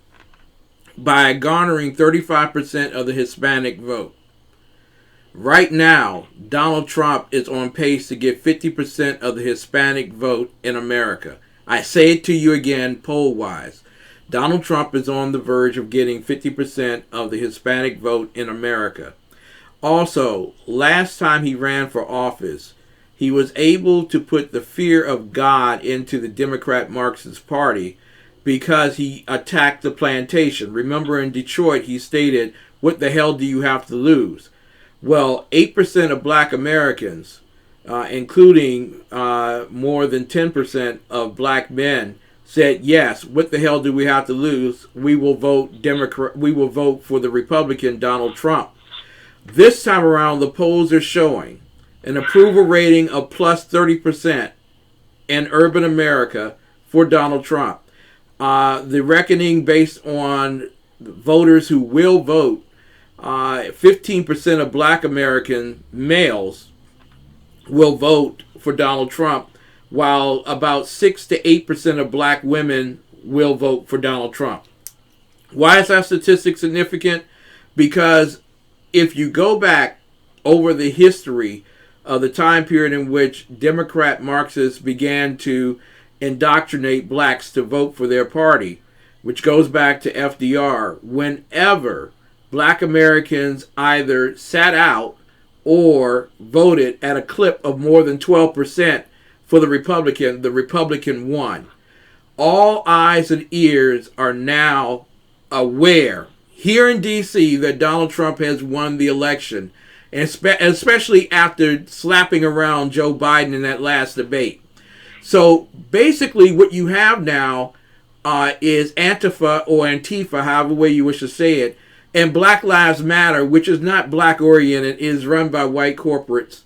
by garnering 35% of the Hispanic vote. Right now, Donald Trump is on pace to get 50% of the Hispanic vote in America. I say it to you again, poll-wise. Donald Trump is on the verge of getting 50% of the Hispanic vote in America. Also, last time he ran for office, he was able to put the fear of God into the Democrat Marxist Party because he attacked the plantation. Remember, in Detroit, he stated, "What the hell do you have to lose?" Well, 8% of black Americans, including more than 10% of black men, said, yes, what the hell do we have to lose? We will vote Democrat. We will vote for the Republican Donald Trump. This time around, the polls are showing an approval rating of plus 30% in urban America for Donald Trump. The reckoning based on voters who will vote, 15% of black American males will vote for Donald Trump, while about 6 to 8% of black women will vote for Donald Trump. Why is that statistic significant? Because if you go back over the history of the time period in which Democrat Marxists began to indoctrinate blacks to vote for their party, which goes back to FDR, whenever black Americans either sat out or voted at a clip of more than 12% for the Republican won. All eyes and ears are now aware here in D.C. that Donald Trump has won the election, and especially after slapping around Joe Biden in that last debate. So basically what you have now is Antifa or Antifa, however way you wish to say it, and Black Lives Matter, which is not black oriented, is run by white corporates,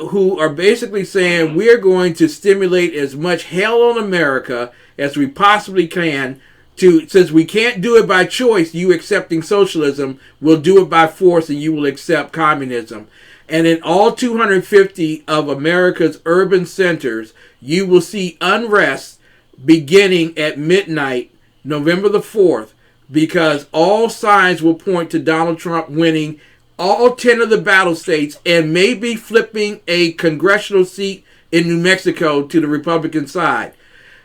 who are basically saying we're going to stimulate as much hell on America as we possibly can since we can't do it by choice, you accepting socialism, we'll do it by force and you will accept communism. And in all 250 of America's urban centers, you will see unrest beginning at midnight, November the 4th, because all signs will point to Donald Trump winning all 10 of the battle states and maybe flipping a congressional seat in New Mexico to the Republican side.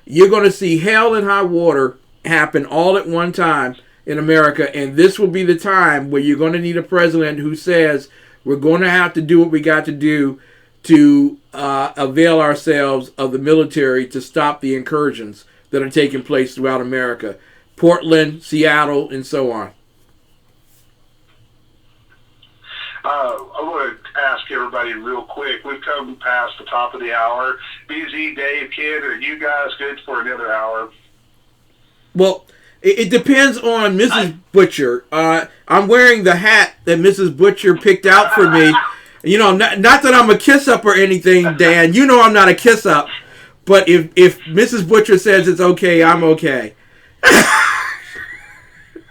You're going to see hell and high water happen all at one time in America, and this will be the time where you're going to need a president who says we're going to have to do what we got to do to avail ourselves of the military to stop the incursions that are taking place throughout America. Portland, Seattle, and so on. I want to ask everybody real quick. We've come past the top of the hour. BZ, Dave, Kid, are you guys good for another hour? Well, it depends on Mrs. Butcher. I'm wearing the hat that Mrs. Butcher picked out for me. You know, not that I'm a kiss-up or anything, Dan. You know I'm not a kiss-up. But if Mrs. Butcher says it's okay, I'm okay.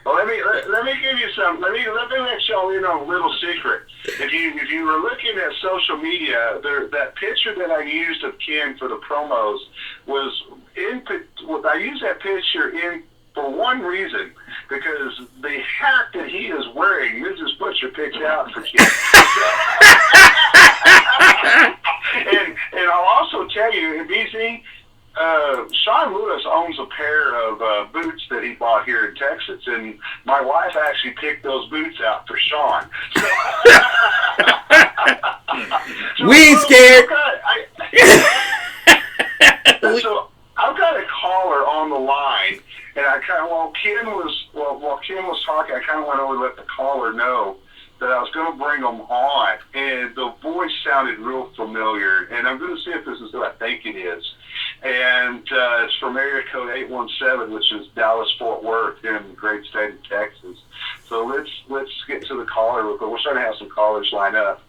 Well, let me give you some. Let me let you know a little secret. If you were looking at social media, that picture that I used of Ken for the promos was I used that picture for one reason, because the hat that he is wearing, Mrs. Butcher picked out for Ken. and I'll also tell you, in BC, Sean Lewis owns a pair of boots that he bought here in Texas, and my wife actually picked those boots out for Sean. So, we ain't scared. So I've got a caller on the line, and I kind of while Ken was talking, I kind of went over to let the caller know that I was going to bring him on, and the voice sounded real familiar, and I'm going to see if this is what I think it is. And it's from area code 817, which is Dallas-Fort Worth in the great state of Texas. So let's get to the caller real quick. We're starting to have some callers line up.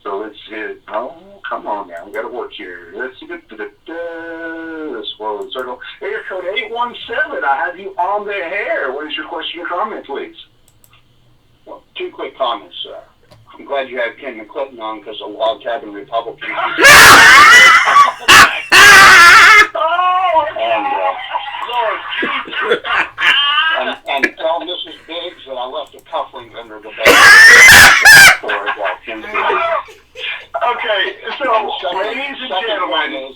So let's hit. Oh, come on now, we got to work here. Let's get to the swirl circle. Area code 817. I have you on the air. What is your question or comment, please? Well, two quick comments. I'm glad you had Ken McClenton on because the log cabin Republican. And tell Mrs. Biggs that I left a cufflink under the bed. ladies and gentlemen.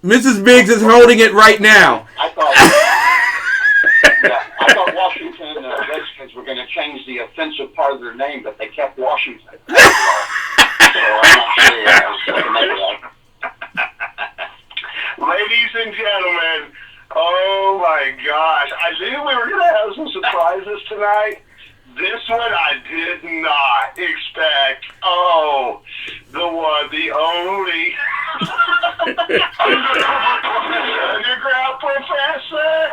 Mrs. Biggs is holding it right now. I thought Washington Redskins were going to change the offensive part of their name, but they kept Washington. So I'm not sure I was going to make that. Ladies and gentlemen, oh my gosh. I knew we were going to have some surprises tonight. This one I did not expect. Oh, the one, the only underground professor.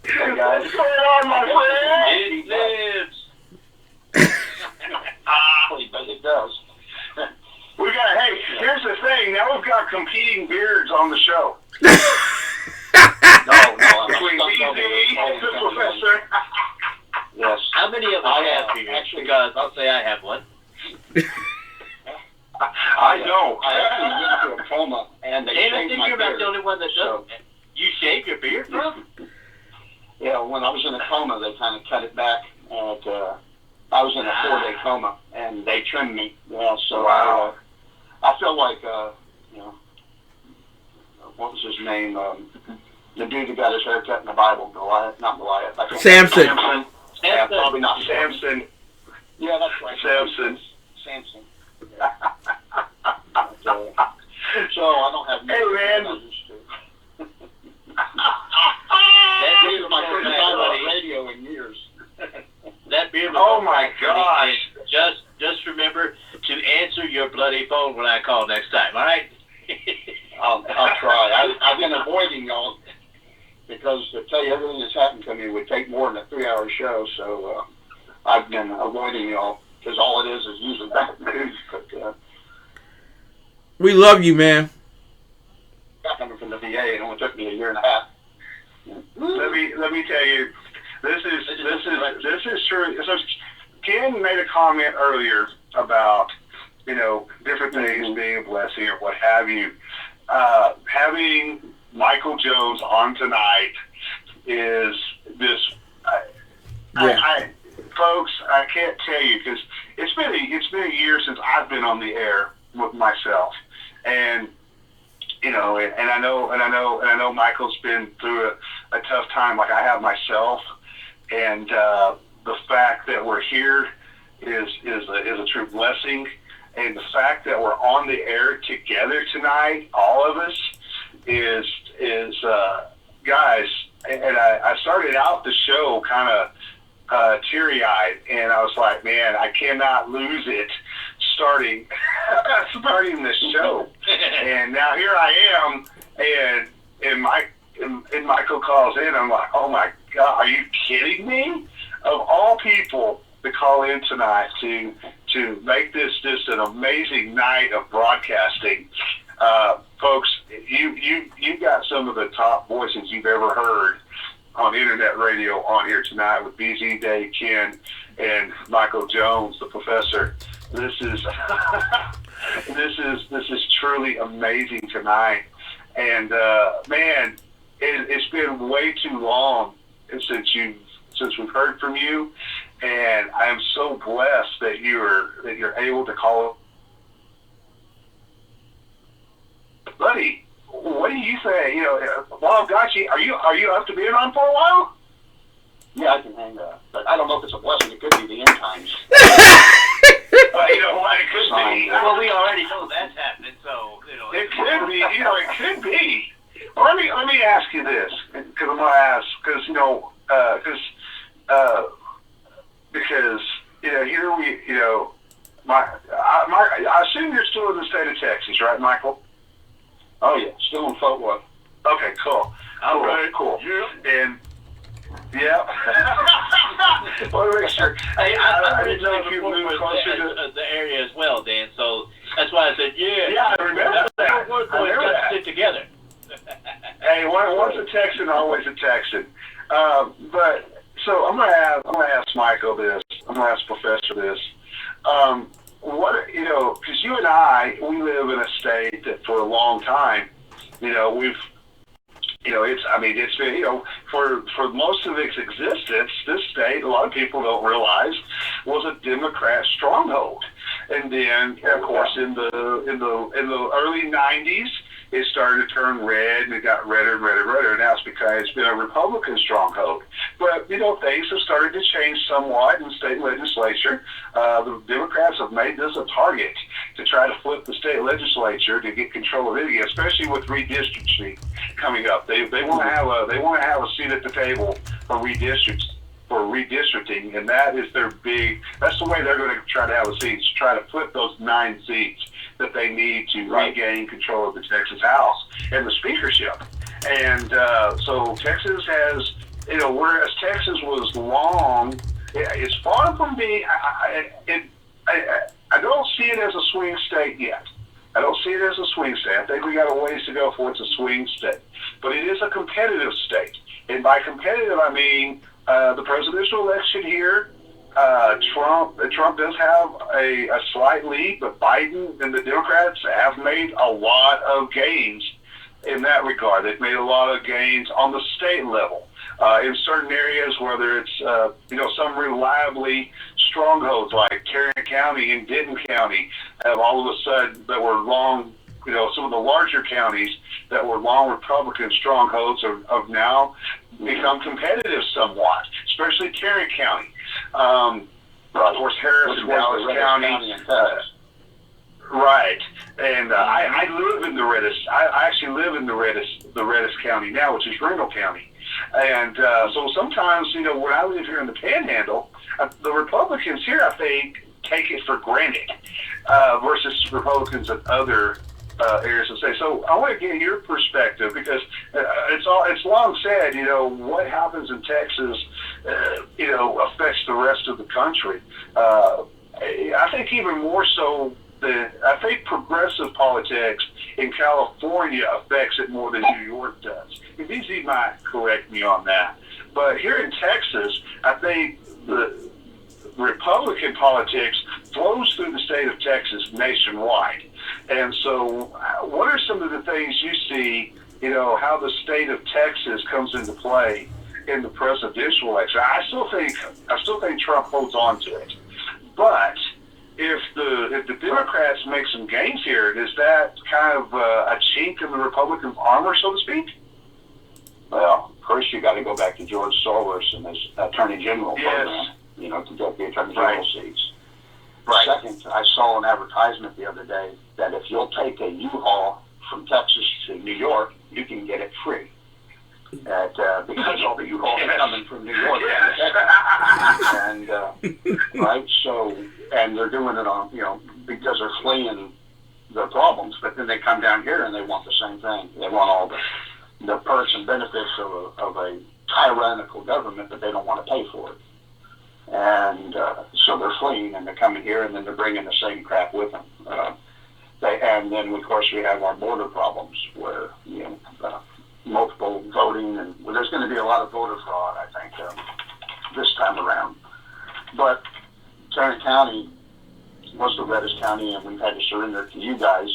Hey guys. What's going on, my friend? It lives. But it does. Hey, here's the thing. Now we've got competing beards on the show. No, Between BZ and the professor. Yes. How many of us have beards? Actually, Because I'll say I have one. I don't. I actually went to a coma, and they And I shaved think my you're about beard. the only one that doesn't. You shave your beard, bro? Yeah, when I was in a coma, they kind of cut it back. And I was in a 4-day coma, and they trimmed me. Yeah, so Wow. I feel like, what was his name? The dude who got his hair cut in the Bible, Goliath, not Goliath. I can't Samson. remember. Yeah, probably not Samson. Yeah, that's right. Samson. Samson. Yeah. But, so I don't have. Hey, man. I used to. That This beard is my first time on buddy. the radio in years. That beard. Oh my gosh. Just remember to answer your bloody phone when I call next time. All right. I'll try. I've been avoiding y'all because to tell you everything that's happened to me would take more than a 3-hour show. So I've been avoiding y'all because all it is usually bad news. But We love you, man. coming from the VA, it only took me a year and a half. Let me tell you, this is true. So Ken made a comment earlier about different things being a blessing or what have you. Having Michael Jones on tonight is this. Folks, I can't tell you because it's been a year since I've been on the air with myself, and and I know Michael's been through a tough time like I have myself, and the fact that we're here is a true blessing. And the fact that we're on the air together tonight, all of us, is guys. And I started out the show kind of teary-eyed, and I was like, man, I cannot lose it starting this show. And now here I am, and Michael calls in. I'm like, oh my God, are you kidding me? Of all people to call in tonight to make this just an amazing night of broadcasting. Folks, you got some of the top voices you've ever heard on internet radio on here tonight with BZ Day, Ken, and Michael Jones, the professor. This is this is truly amazing tonight. And man, it's been way too long since we've heard from you. And I am so blessed that you're able to call. Buddy, what do you say? While I've got you, are you up to being on for a while? Yeah, I can hang up, but I don't know if it's a blessing. It could be the end times. You know what? It could be. Well, we already know that's happening, so It could be. It could be. Well, let me ask you this, because I'm gonna ask, because here we, I assume you're still in the state of Texas, right, Michael? Oh yeah, still in Fort Worth. Okay, cool. All right. Cool. Yeah. And yeah. Want to make sure. Hey, I didn't know if you moved closer to the area as well, Dan. So that's why I said, yeah. Yeah, I remember that. We're I remember got that. to sit together. Hey, once a Texan, always a Texan. But so I'm gonna ask Michael this. I'm gonna ask Professor this. Because you and I, we live in a state that for a long time, it's been, for most of its existence, this state, a lot of people don't realize, was a Democrat stronghold. And then, of course, in the early '90s, it started to turn red, and it got redder and redder and redder. Now it's because it's been a Republican stronghold. But, things have started to change somewhat in the state legislature. The Democrats have made this a target to try to flip the state legislature to get control of it again, especially with redistricting coming up. They want to have a seat at the table for redistricting, and that is that's the way they're going to try to have a seat, to try to flip those 9 seats that they need to regain control of the Texas House and the speakership. And so Texas has, whereas Texas was long, it's far from being, I don't see it as a swing state yet. I don't see it as a swing state. I think we got a ways to go before it's a swing state. But it is a competitive state. And by competitive, I mean the presidential election here, Trump does have a slight lead, but Biden and the Democrats have made a lot of gains in that regard. They've made a lot of gains on the state level in certain areas, whether it's some reliably strongholds like Tarrant County and Denton County have all of a sudden that were long. Some of the larger counties that were long Republican strongholds have now become competitive somewhat, especially Tarrant County. Of course, Harris and Dallas County. Right. And I live in the reddest. I actually live in the reddest county now, which is Randall County. And so sometimes, when I live here in the Panhandle, the Republicans here, I think, take it for granted versus Republicans in other areas of the state. So I want to get your perspective, because it's long said, what happens in Texas, affects the rest of the country. I think even more so I think progressive politics in California affects it more than New York does. And BZ might correct me on that. But here in Texas, I think the Republican politics flows through the state of Texas nationwide. And so what are some of the things you see, how the state of Texas comes into play in the presidential election? I still think Trump holds on to it. But if the Democrats make some gains here, is that kind of a chink in the Republican armor, so to speak? Well, first you got to go back to George Soros and his Attorney General program, to get the Attorney General seats. Right. Second, I saw an advertisement the other day that if you'll take a U-Haul from Texas to New York, you can get it free. Because all the U-Hauls are coming from New York. And right, so, and they're doing it on, because they're fleeing their problems, but then they come down here and they want the same thing. They want all the perks and benefits of a tyrannical government, but they don't want to pay for it. And so they're fleeing, and they're coming here, and then they're bringing the same crap with them. And then, of course, we have our border problems where, multiple voting, and there's going to be a lot of voter fraud, I think, this time around. But Tarrant County was the reddest county, and we've had to surrender to you guys.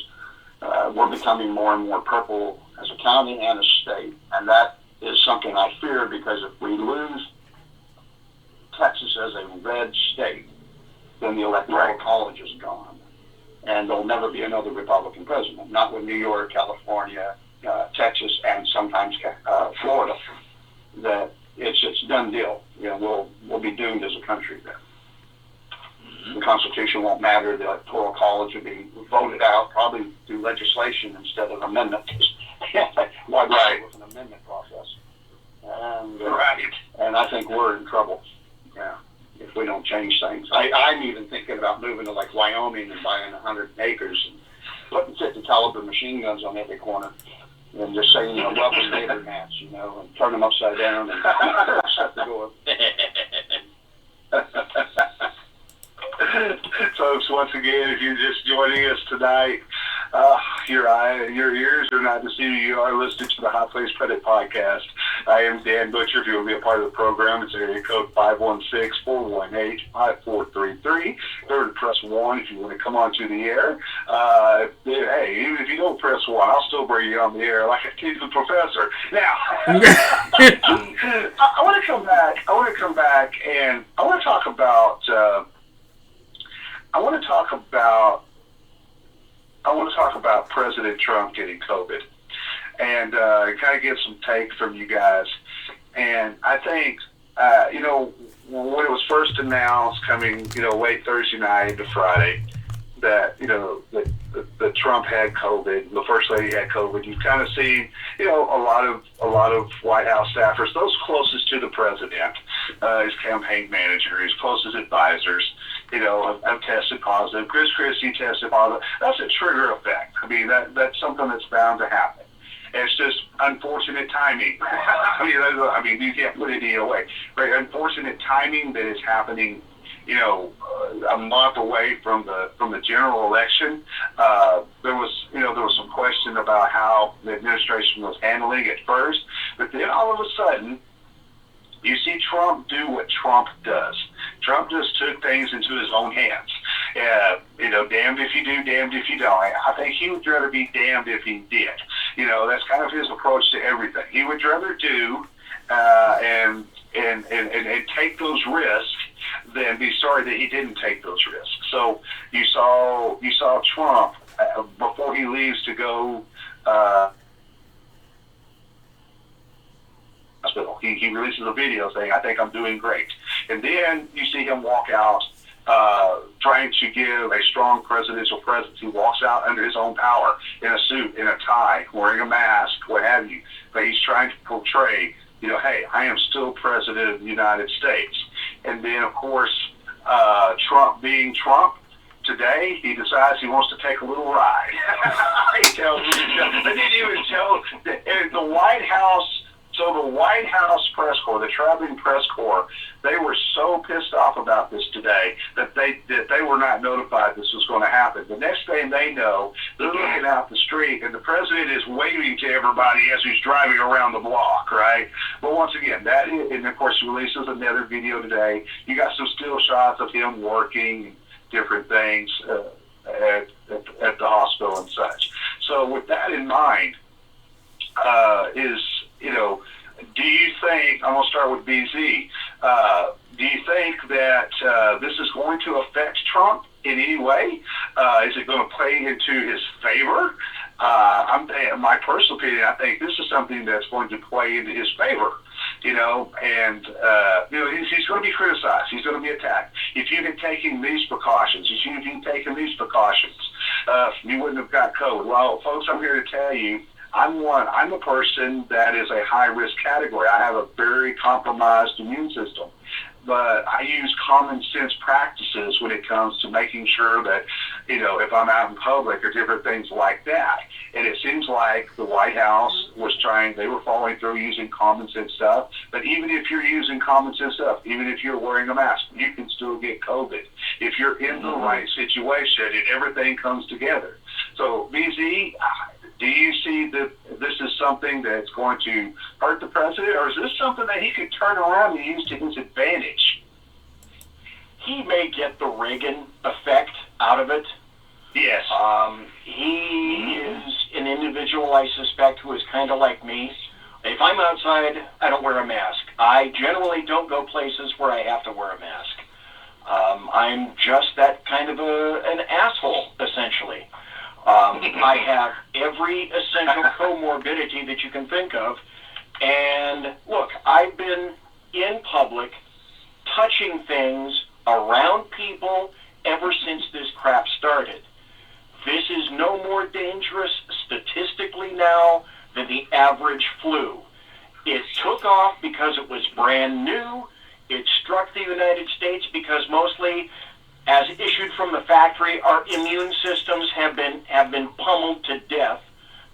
We're becoming more and more purple as a county and a state, and that is something I fear, because if we lose Texas as a red state, then the Electoral College is gone, and there'll never be another Republican president, not with New York, California, Texas, and sometimes Florida. That it's done deal. We'll be doomed as a country then. The Constitution won't matter. The Electoral College will be voted out, probably through legislation instead of amendment. Why bother with an amendment process? And and I think we're in trouble. If we don't change things. I'm even thinking about moving to like Wyoming and buying 100 acres and putting 50 caliber machine guns on every corner. And just saying, welcome neighbor mats, and turn them upside down and shut the door. Folks, once again, if you're just joining us tonight, your ears are not deceiving. You are listening to the Hot Place Credit Podcast. I am Dan Butcher. If you want to be a part of the program, it's area code 516-418-5433. Go to press 1 if you want to come onto the air. Hey, even if you don't press 1, I'll still bring you on the air like a teacher professor. Now, I want to come back. And I want to talk about President Trump getting COVID, and kind of get some take from you guys. And I think, when it was first announced coming, late Thursday night into Friday, that, that Trump had COVID, the First Lady had COVID, you've kind of seen, a lot of White House staffers, those closest to the president, his campaign manager, his closest advisors, have tested positive. Chris Christie tested positive. That's a trigger effect. I mean, that's something that's bound to happen. It's just unfortunate timing. I mean, you can't put it any way. Right? Unfortunate timing that is happening, a month away from the general election. There was some question about how the administration was handling it first, but then all of a sudden, you see Trump do what Trump does. Trump just took things into his own hands. Damned if you do, damned if you don't. I think he would rather be damned if he did. That's kind of his approach to everything. He would rather do and take those risks than be sorry that he didn't take those risks. So you saw Trump before he leaves to go. Hospital. He releases a video saying, "I think I'm doing great," and then you see him walk out trying to give a strong presidential presence. He walks out under his own power in a suit, in a tie, wearing a mask, what have you. But he's trying to portray, hey, I am still president of the United States. And then, of course, Trump being Trump, today he decides he wants to take a little ride. They didn't even tell the White House. So the White House press corps, the traveling press corps, they were so pissed off about this today that they were not notified this was going to happen. The next thing they know, they're looking out the street, and the president is waving to everybody as he's driving around the block, right? But once again, and of course he releases another video today. You got some still shots of him working different things at the hospital and such. So with that in mind, do you think, I'm going to start with BZ, do you think that this is going to affect Trump in any way? Is it going to play into his favor? My personal opinion, I think this is something that's going to play into his favor. He's going to be criticized. He's going to be attacked. If you had taken these precautions, you wouldn't have got COVID. Well, folks, I'm here to tell you, I'm a person that is a high-risk category. I have a very compromised immune system. But I use common sense practices when it comes to making sure that, if I'm out in public or different things like that. And it seems like the White House they were following through using common sense stuff. But even if you're using common sense stuff, even if you're wearing a mask, you can still get COVID if you're in the right situation and everything comes together. So, BZ, do you see that this is something that's going to hurt the president, or is this something that he could turn around and use to his advantage? He may get the Reagan effect out of it. Yes. He is an individual, I suspect, who is kind of like me. If I'm outside, I don't wear a mask. I generally don't go places where I have to wear a mask. I'm just that kind of an asshole, essentially. I have every essential comorbidity that you can think of. And look, I've been in public touching things around people ever since this crap started. This is no more dangerous statistically now than the average flu. It took off because it was brand new. It struck the United States because mostly, as issued from the factory, our immune systems have been pummeled to death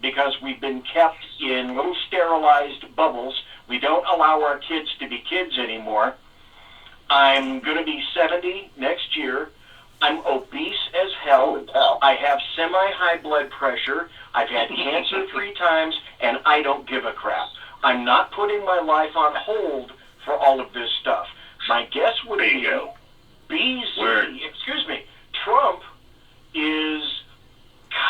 because we've been kept in little sterilized bubbles. We don't allow our kids to be kids anymore. I'm going to be 70 next year. I'm obese as hell. I have semi-high blood pressure. I've had cancer 3 times, and I don't give a crap. I'm not putting my life on hold for all of this stuff. My guess would be Trump is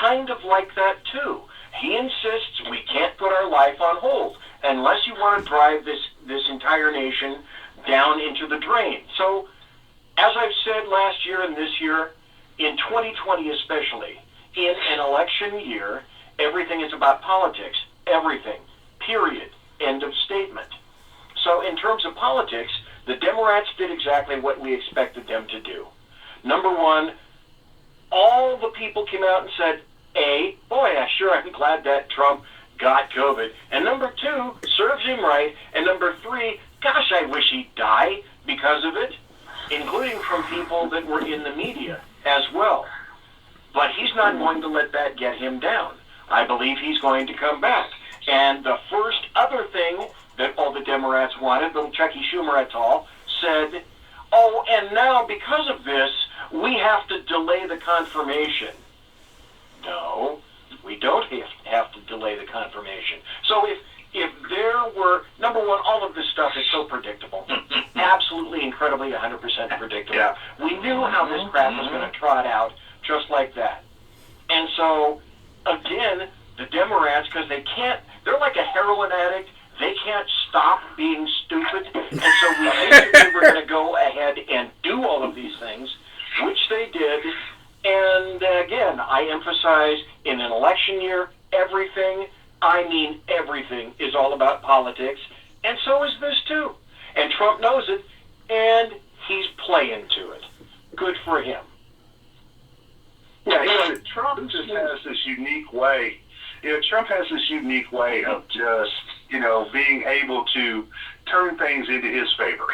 kind of like that too. He insists we can't put our life on hold unless you want to drive this entire nation down into the drain. So, as I've said last year and this year, in 2020 especially, in an election year, everything is about politics. Everything. Period. End of statement. So in terms of politics, the Democrats did exactly what we expected them to do. Number one, all the people came out and said, A, boy, I'm glad that Trump got COVID. And number two, serves him right. And number three, gosh, I wish he'd die because of it, including from people that were in the media as well. But he's not going to let that get him down. I believe he's going to come back. And the first other thing that all the Democrats wanted, little Chucky Schumer et al., said, oh, and now because of this, we have to delay the confirmation. No, we don't have to delay the confirmation. So if there were, number one, all of this stuff is so predictable. Absolutely, incredibly, 100% predictable. Yeah. We knew how this crap was going to trot out just like that. And so, again, the Democrats, because they're like a heroin addict. They can't stop being stupid. And so we knew they were going to go ahead and do all of these things, which they did. And again, I emphasize in an election year, everything, I mean everything, is all about politics. And so is this too. And Trump knows it, and he's playing to it. Good for him. Yeah, Trump just has this unique way. Trump has this unique way of just, being able to turn things into his favor,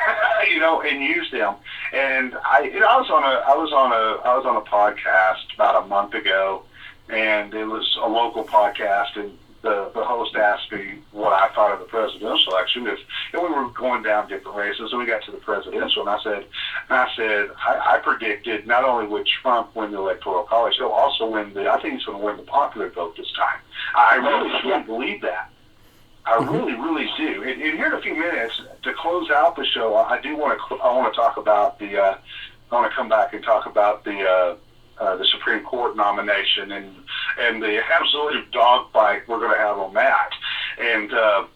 and use them. And I was on a podcast about a month ago, and it was a local podcast, and the host asked me what I thought of the presidential election. And we were going down different races, and we got to the presidential, and I said, I predicted not only would Trump win the Electoral College, he'll also win I think he's going to win the popular vote this time. I really believe that. I really, really do. And here in a few minutes, to close out the show, I want to talk about I want to come back and talk about the Supreme Court nomination and the absolute dogfight we're going to have on that. And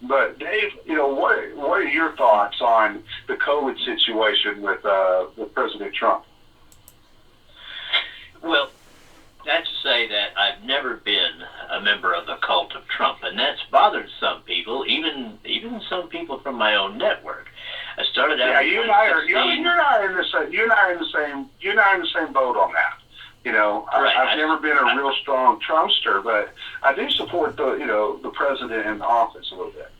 but Dave, what are your thoughts on the COVID situation with President Trump? Well, I have to say that I've never been a member of the cult of Trump, and that's bothered some people, even some people from my own network. I started out. Yeah, you and I are in the same boat on that. Right. I've never been a real strong Trumpster, but I do support the president in office a little bit.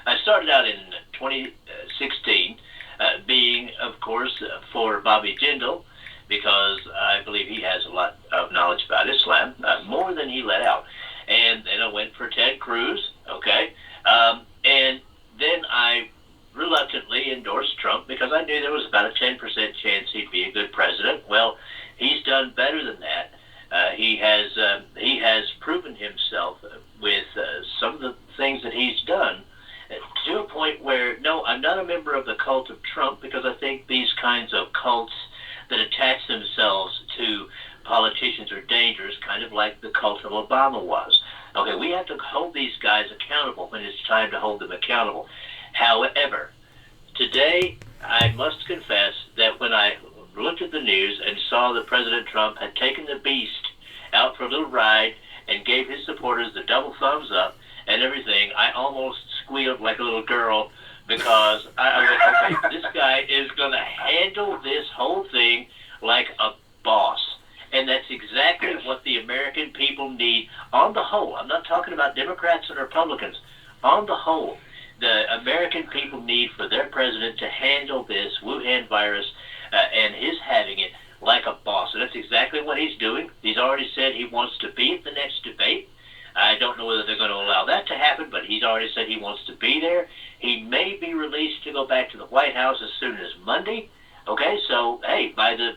I started out in 2016, being, of course, for Bobby Jindal, because I believe he has a lot of knowledge about Islam, more than he let out. And then I went for Ted Cruz, okay? And then I reluctantly endorsed Trump because I knew there was about a 10% chance he'd be a good president. Well, he's done better than that. He has proven himself with some of the things that he's done to a point where, no, I'm not a member of the cult of Trump, because I think these kinds of cults that attach themselves to politicians are dangerous, kind of like the cult of Obama was. Okay, we have to hold these guys accountable when it's time to hold them accountable. However, today I must confess that when I looked at the news and saw that President Trump had taken the beast out for a little ride and gave his supporters the double thumbs up and everything, I almost squealed like a little girl, because I went, okay, this guy is going to handle this whole thing like a boss. And that's exactly what the American people need on the whole. I'm not talking about Democrats and Republicans. On the whole, the American people need for their president to handle this Wuhan virus and his having it like a boss. And that's exactly what he's doing. He's already said he wants to be at the next debate. I don't know whether they're going to allow that to happen, but he's already said he wants to be there. He may be released to go back to the White House as soon as Monday. Okay, so hey, by the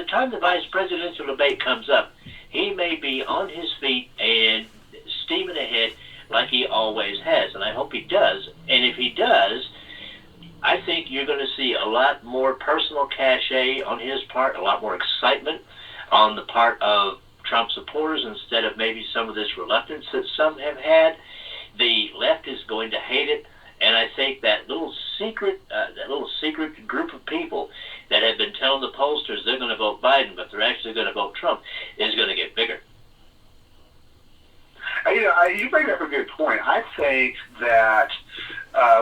time the vice presidential debate comes up, he may be on his feet and steaming ahead like he always has, and I hope he does. And if he does, I think you're going to see a lot more personal cachet on his part, a lot more excitement on the part of Trump supporters instead of maybe some of this reluctance that some have had. The left is going to hate it, and I think that little secret group of people that have been telling the pollsters they're going to vote Biden, but they're actually going to vote Trump, is going to get bigger. You bring up a good point. I think that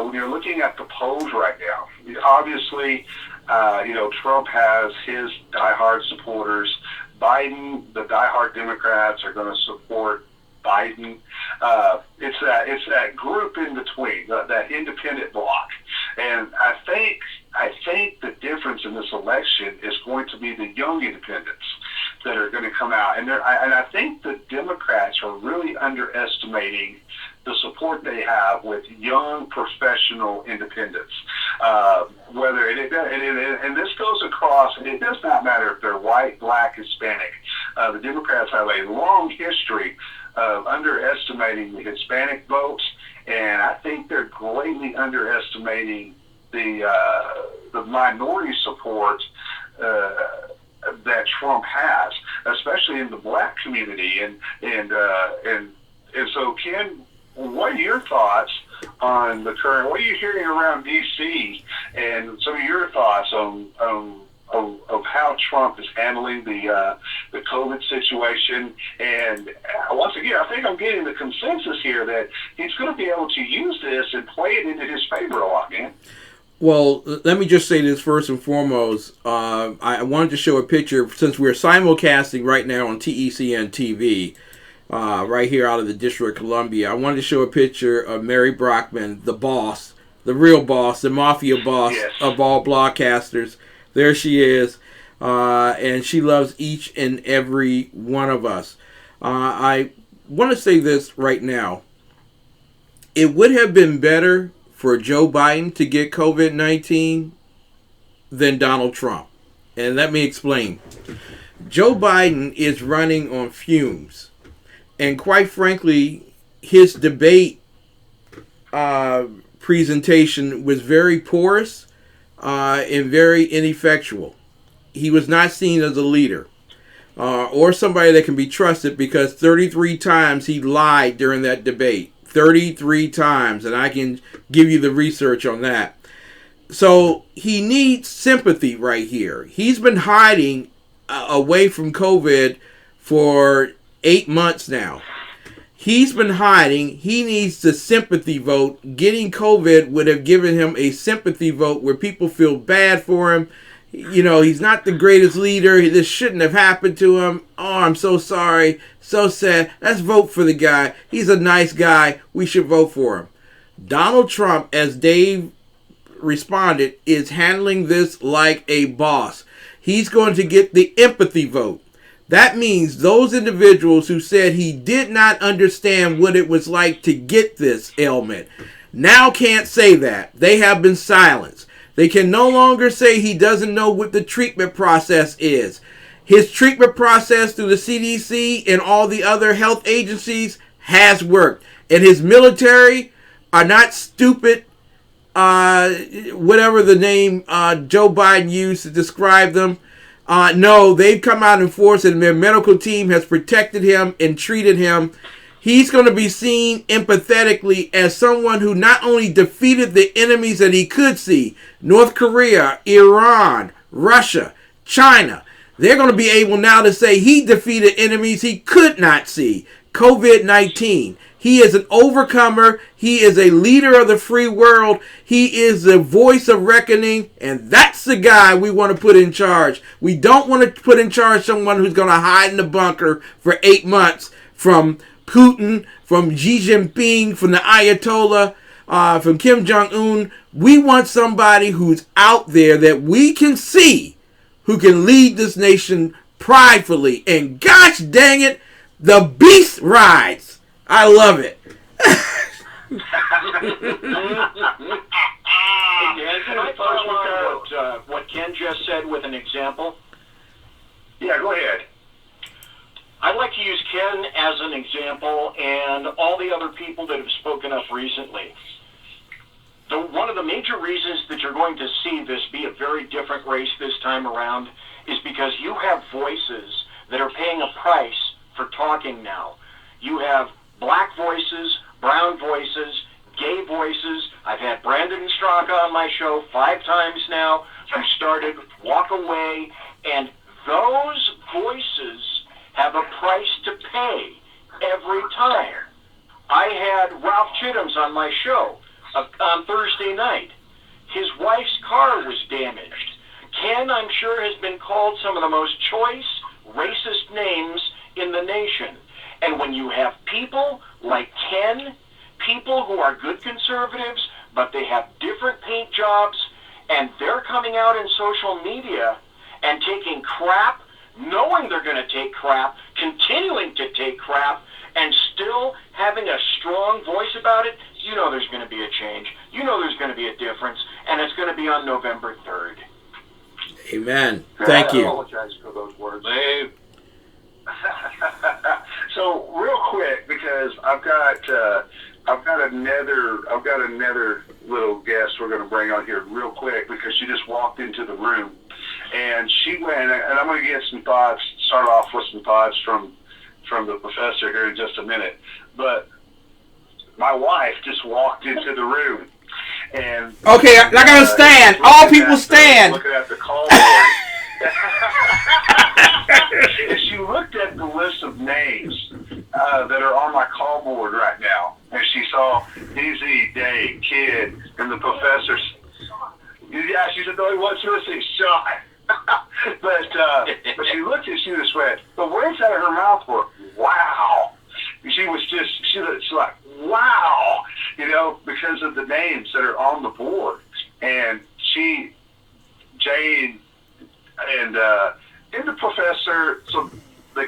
when you're looking at the polls right now, obviously, Trump has his diehard supporters. Biden, the diehard Democrats are going to support Biden. It's that group in between, that independent bloc. And I think the difference in this election is going to be the young independents that are going to come out. And I think the Democrats are really underestimating the support they have with young professional independents. Whether and this goes across, and it does not matter if they're white, black, Hispanic. The Democrats have a long history of underestimating the Hispanic votes, and I think they're greatly underestimating the minority support that Trump has, especially in the black community. And so, Ken, what are your thoughts on the current? What are you hearing around D.C. and some of your thoughts on how Trump is handling the COVID situation? And once again, I think I'm getting the consensus here that he's going to be able to use this and play it into his favor a lot, man. Well, let me just say this first and foremost. I wanted to show a picture, since we're simulcasting right now on TECN TV, right here out of the District of Columbia. I wanted to show a picture of Mary Brockman, the boss, the real boss, the mafia boss of all broadcasters. There she is, and she loves each and every one of us. I want to say this right now. It would have been better for Joe Biden to get COVID-19 than Donald Trump. And let me explain. Joe Biden is running on fumes. And quite frankly, his debate presentation was very porous and very ineffectual. He was not seen as a leader or somebody that can be trusted, because 33 times he lied during that debate. 33 times, and I can give you the research on that. So he needs sympathy right here. He's been hiding away from COVID for 8 months now. He's been hiding. He needs the sympathy vote. Getting COVID would have given him a sympathy vote where people feel bad for him. You know, he's not the greatest leader. This shouldn't have happened to him. Oh, I'm so sorry. So sad. Let's vote for the guy. He's a nice guy. We should vote for him. Donald Trump, as Dave responded, is handling this like a boss. He's going to get the empathy vote. That means those individuals who said he did not understand what it was like to get this ailment now can't say that. They have been silenced. They can no longer say he doesn't know what the treatment process is. His treatment process through the CDC and all the other health agencies has worked. And his military are not stupid, whatever the name Joe Biden used to describe them. No, they've come out in force, and their medical team has protected him and treated him. He's going to be seen empathetically as someone who not only defeated the enemies that he could see, North Korea, Iran, Russia, China. They're going to be able now to say he defeated enemies he could not see. COVID-19. He is an overcomer. He is a leader of the free world. He is the voice of reckoning, and that's the guy we want to put in charge. We don't want to put in charge someone who's going to hide in the bunker for 8 months from Putin, from Xi Jinping, from the Ayatollah, from Kim Jong-un. We want somebody who's out there that we can see, who can lead this nation pridefully. And gosh dang it, the beast rides. I love it. Can I follow on what Ken just said with an example? Yeah, go ahead. I'd like to use Ken as an example and all the other people that have spoken up recently. One of the major reasons that you're going to see this be a very different race this time around is because you have voices that are paying a price for talking now. You have black voices, brown voices, gay voices. I've had Brandon Straka on my show 5 times now who started Walk Away, and those voices have a price to pay every time. I had Ralph Chittum's on my show on Thursday night. His wife's car was damaged. Ken, I'm sure, has been called some of the most choice, racist names in the nation. And when you have people like Ken, people who are good conservatives, but they have different paint jobs, and they're coming out in social media and taking crap, knowing they're going to take crap, continuing to take crap, and still having a strong voice about it, you know there's going to be a change. You know there's going to be a difference, and it's going to be on November 3rd. Amen. Thank you. I apologize for those words. Wave. So real quick, because I've got another little guest we're going to bring on here real quick, because she just walked into the room, and she went, and I'm going to get some thoughts. Start off with some thoughts from the professor here in just a minute. But my wife just walked into the room, and okay, I gotta stand. All people stand. Looking at the call board. And she looked at the list of names that are on my call board right now, and she saw DZ, Dave, Kid, and the professors. Yeah, she said, no, he wants to say shot. But she looked and she just went, the words out of her mouth were, wow. She was like, wow, because of the names that are on the board. And Jane, and the professor, so the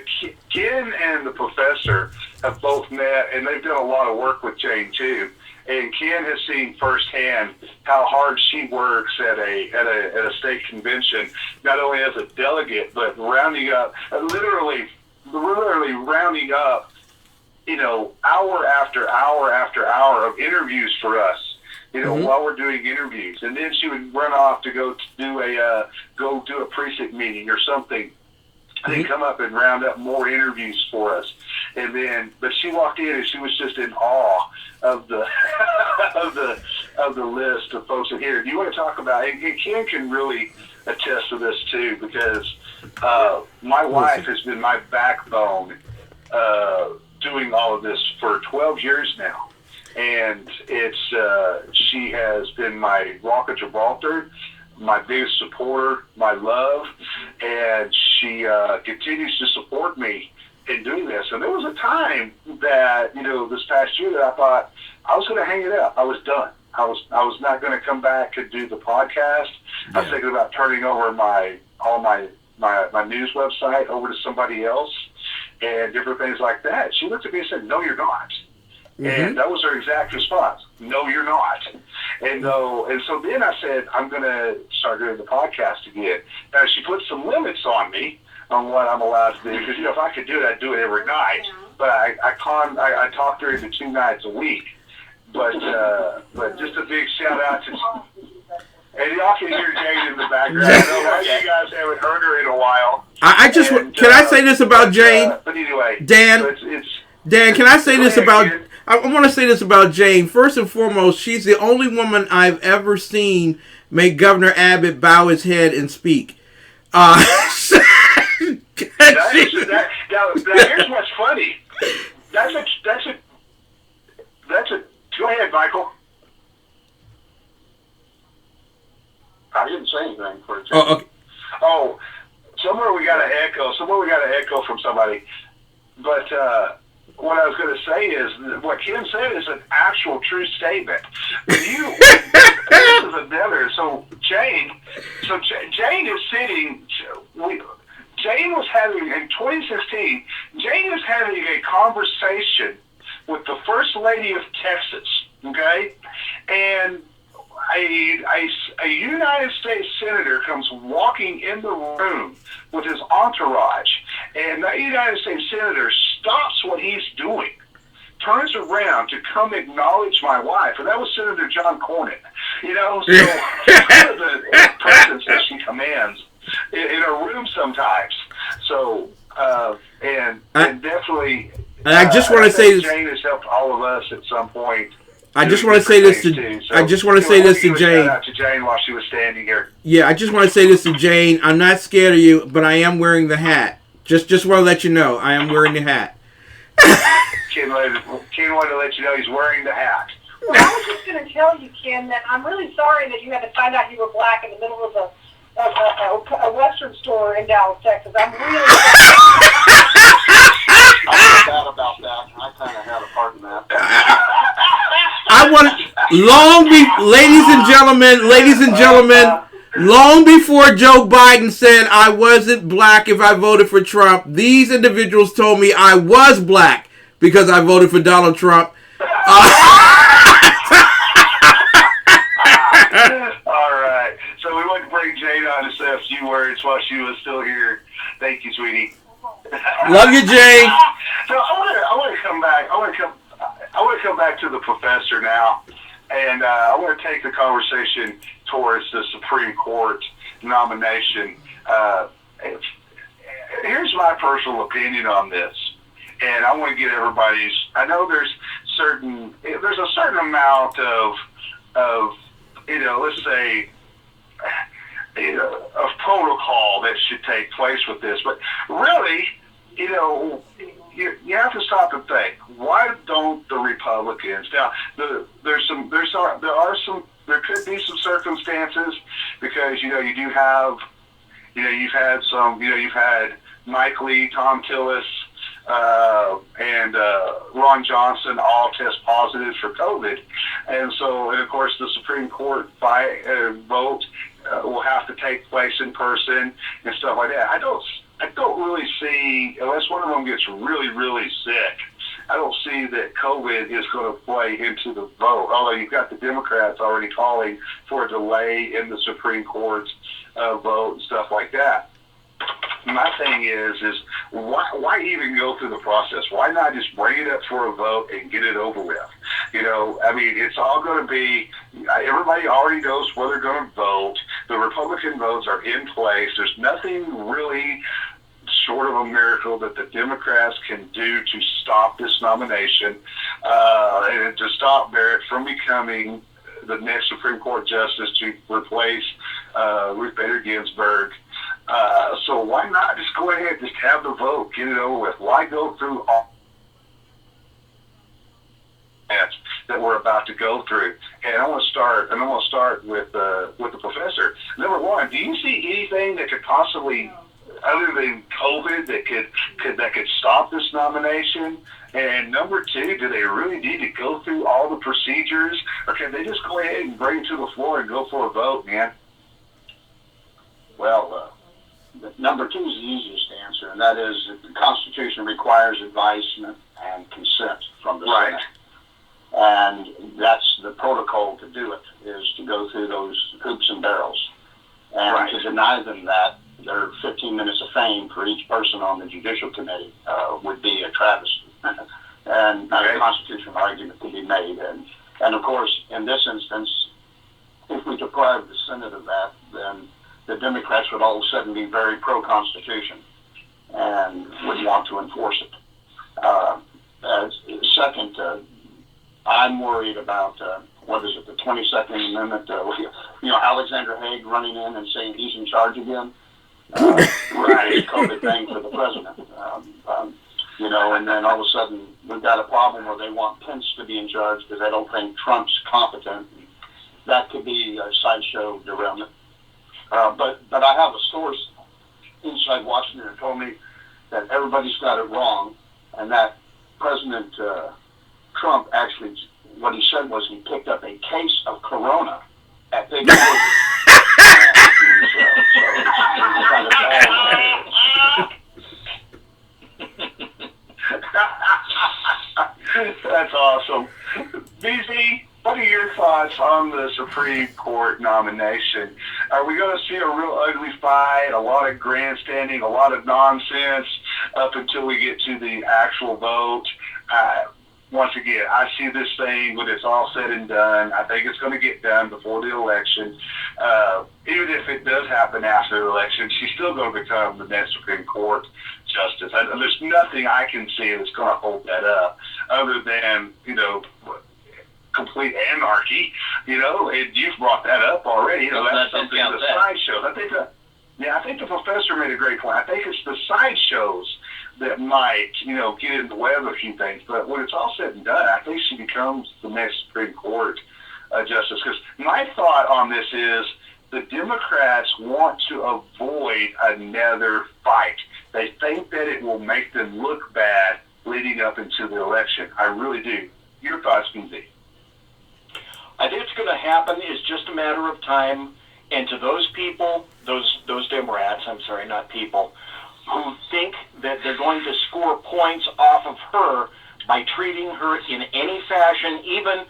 Ken and the professor have both met, and they've done a lot of work with Jane too. And Ken has seen firsthand how hard she works at a state convention, not only as a delegate, but rounding up, literally rounding up, hour after hour after hour of interviews for us. While we're doing interviews, and then she would run off to go do a precinct meeting or something, and then come up and round up more interviews for us. And then, but she walked in and she was just in awe of the of the list of folks in here. Do you want to talk about? And Ken can really attest to this too, because my wife has been my backbone doing all of this for 12 years now. And she has been my Rock of Gibraltar, my biggest supporter, my love, and she continues to support me in doing this. And there was a time that, this past year that I thought I was going to hang it up. I was done. I was not going to come back and do the podcast. Yeah. I was thinking about turning over my news website over to somebody else and different things like that. She looked at me and said, "No, you're not." And that was her exact response. "No, you're not." And so then I said, "I'm going to start doing the podcast again." Now, she put some limits on me on what I'm allowed to do, because if I could do it, I'd do it every night. But I talk to her the 2 nights a week. But just a big shout out to. And y'all can hear Jane in the background. I know you guys haven't heard her in a while. Can I say this about Jane? But anyway, Dan. Dan, can I say this about? I want to say this about Jane. First and foremost, she's the only woman I've ever seen make Governor Abbott bow his head and speak. Here's what's funny. That's a. Go ahead, Michael. I didn't say anything for a second. Oh, okay. Oh, somewhere we got an echo from somebody. But what I was going to say is, what Ken said is an actual true statement. This is another. So Jane is sitting. Jane was having, in 2016, Jane was having a conversation with the First Lady of Texas, okay? And a United States Senator comes walking in the room with his entourage, and that United States Senator stops what he's doing, turns around to come acknowledge my wife, and that was Senator John Coney. So the presence that she commands in a room sometimes. So, and definitely, and I just want to say this. Jane has helped all of us at some point. I just want to say this to. I just want to say this to Jane. Shout out to Jane while she was standing here. Yeah, I just want to say this to Jane. I'm not scared of you, but I am wearing the hat. Just want to let you know, I am wearing the hat. Ken wanted to let you know he's wearing the hat. Well, I was just going to tell you, Ken, that I'm really sorry that you had to find out you were black in the middle of a Western store in Dallas, Texas. I'm really sorry. I feel bad about that. I kind of had a part in that. ladies and gentlemen, long before Joe Biden said I wasn't black if I voted for Trump, these individuals told me I was black because I voted for Donald Trump. All right. So we want to bring Jane on to say a few words while she was still here. Thank you, sweetie. Love you, Jane. So I want to come back. I want to come back to the professor now, and I want to take the conversation towards the Supreme Court nomination. Here's my personal opinion on this, and I want to get everybody's. I know there's a certain amount of let's say, of protocol that should take place with this, but really, you have to stop and think. Why don't the Republicans now? There could be some circumstances because you've had Mike Lee, Tom Tillis, and Ron Johnson all test positive for COVID, and of course the Supreme Court vote will have to take place in person and stuff like that. I don't really see, unless one of them gets really, really sick, I don't see that COVID is going to play into the vote, although you've got the Democrats already calling for a delay in the Supreme Court's vote and stuff like that. My thing is why even go through the process? Why not just bring it up for a vote and get it over with? It's all going to be, everybody already knows where they're going to vote. The Republican votes are in place. There's nothing really short of a miracle that the Democrats can do to stop this nomination and to stop Barret from becoming the next Supreme Court justice to replace Ruth Bader Ginsburg. So why not just go ahead and just have the vote, get it over with? Why go through all that we're about to go through? And I want to start with the professor. Number one, do you see anything that could possibly, other than COVID, that could stop this nomination? And number two, do they really need to go through all the procedures, or can they just go ahead and bring it to the floor and go for a vote, man? Well, number two is the easiest answer, and that is that the Constitution requires advice and consent from the Senate. And that's the protocol to do it, is to go through those hoops and barrels. And to deny them that, their 15 minutes of fame for each person on the Judicial Committee would be a travesty. And a constitutional argument could be made. And of course, in this instance, if we deprive the Senate of that, then the Democrats would all of a sudden be very pro-Constitution and would want to enforce it. Second, I'm worried about, the 22nd Amendment, Alexander Haig running in and saying he's in charge again. Right, COVID thing for the president. And then all of a sudden we've got a problem where they want Pence to be in charge because they don't think Trump's competent. That could be a sideshow derailment. But I have a source inside Washington that told me that everybody's got it wrong, and that President Trump actually, what he said was he picked up a case of corona at Big Brother. That's awesome. BZ, what are your thoughts on the Supreme Court nomination? Are we going to see a real ugly fight, a lot of grandstanding, a lot of nonsense up until we get to the actual vote? Once again, I see this thing when it's all said and done. I think it's going to get done before the election. Even if it does happen after the election, she's still going to become the next Supreme Court justice. There's nothing I can see that's going to hold that up other than, complete anarchy, and you've brought that up already. That's something the sideshows. I think the professor made a great point. I think it's the sideshows that might, get in the way of a few things. But when it's all said and done, I think she becomes the next Supreme Court justice. Because my thought on this is the Democrats want to avoid another fight. They think that it will make them look bad leading up into the election. I really do. Your thoughts, BZ? I think it's going to happen. It's just a matter of time. And to those people, those Democrats, I'm sorry, not people, who think that they're going to score points off of her by treating her in any fashion, even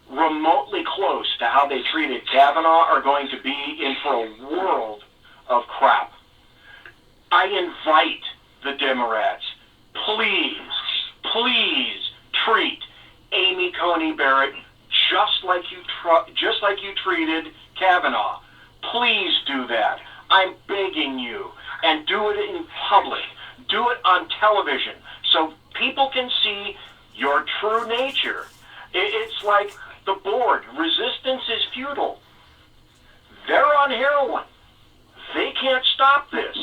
remotely close to how they treated Kavanaugh, are going to be in for a world of crap. I invite the Democrats, please treat Amy Coney Barrett just like you treated Kavanaugh. Please do that. I'm begging you. And do it in public. Do it on television so people can see your true nature. It's like the board. Resistance is futile. They're on heroin. They can't stop this.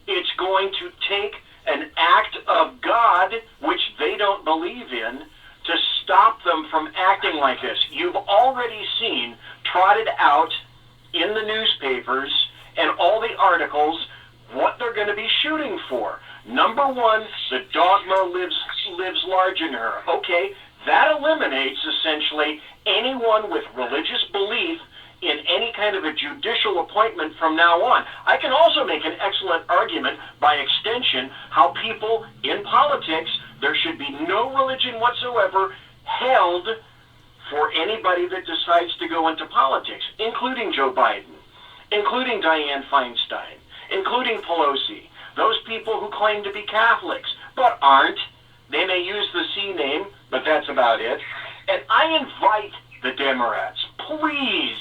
It's going to take an act of God, which they don't believe in, to stop them from acting like this. You've already seen trotted out in the newspapers and all the articles what they're going to be shooting for. Number one, the dogma lives large in her. Okay, that eliminates essentially anyone with religious belief in any kind of a judicial appointment from now on. I can also make an excellent argument by extension how people in politics, there should be no religion whatsoever held for anybody that decides to go into politics, including Joe Biden, including Dianne Feinstein, including Pelosi, those people who claim to be Catholics, but aren't. They may use the C name, but that's about it. And I invite the Democrats, please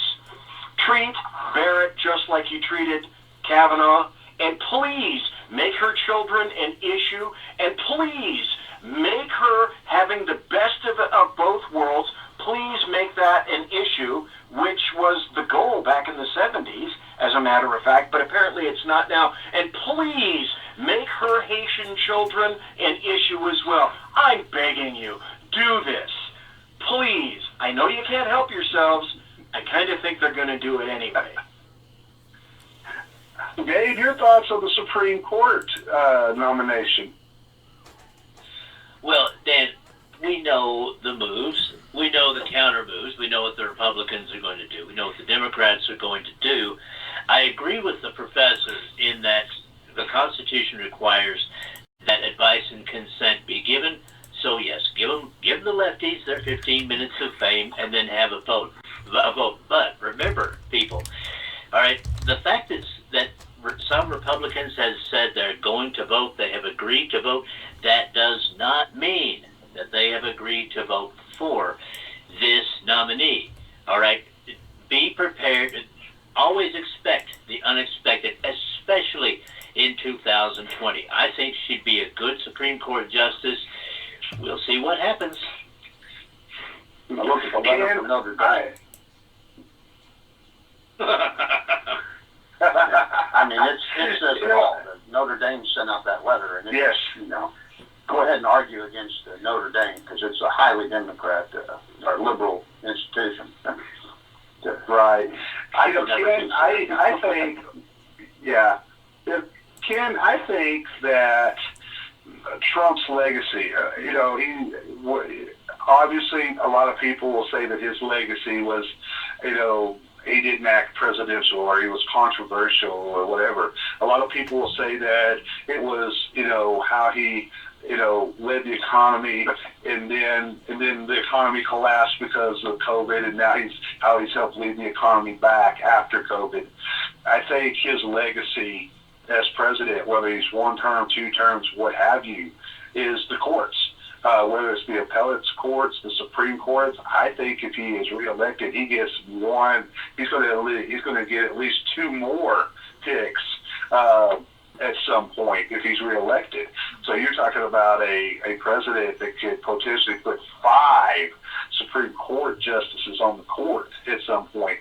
treat Barrett just like you treated Kavanaugh, and please make her children an issue, and please make her having the best of both worlds. Please make that an issue, which was the goal back in the 70s, as a matter of fact, but apparently it's not now. And please make her Haitian children an issue as well. I'm begging you, do this. Please. I know you can't help yourselves. I kind of think they're going to do it anyway. Gabe, your thoughts on the Supreme Court nomination? Well, Dan, we know the moves. We know the counter moves. We know what the Republicans are going to do. We know what the Democrats are going to do. I agree with the professor in that the Constitution requires that advice and consent be given. So yes, give the lefties their 15 minutes of fame and then have a vote. But remember, people, all right, the fact is that some Republicans have said they're going to vote, they have agreed to vote, that does not mean that they have agreed to vote for this nominee. All right, be prepared. Always expect the unexpected, especially in 2020. I think she'd be a good Supreme Court justice. We'll see what happens. I look at the letter from Notre Dame. I mean, it says it all. Notre Dame sent out that letter, and yes, go ahead and argue against Notre Dame because it's a highly Democrat or liberal institution. Right. I think that Trump's legacy, obviously a lot of people will say that his legacy was, he didn't act presidential or he was controversial or whatever. A lot of people will say that it was, how he, led the economy and then the economy collapsed because of COVID, and now how he's helped lead the economy back after COVID. I think his legacy as president, whether he's one term, 2 terms, what have you, is the courts. Whether it's the appellate courts, the Supreme Court. I think if he is reelected, he gets one. He's going to get at least 2 more picks at some point if he's reelected. So you're talking about a president that could potentially put 5 Supreme Court justices on the court at some point.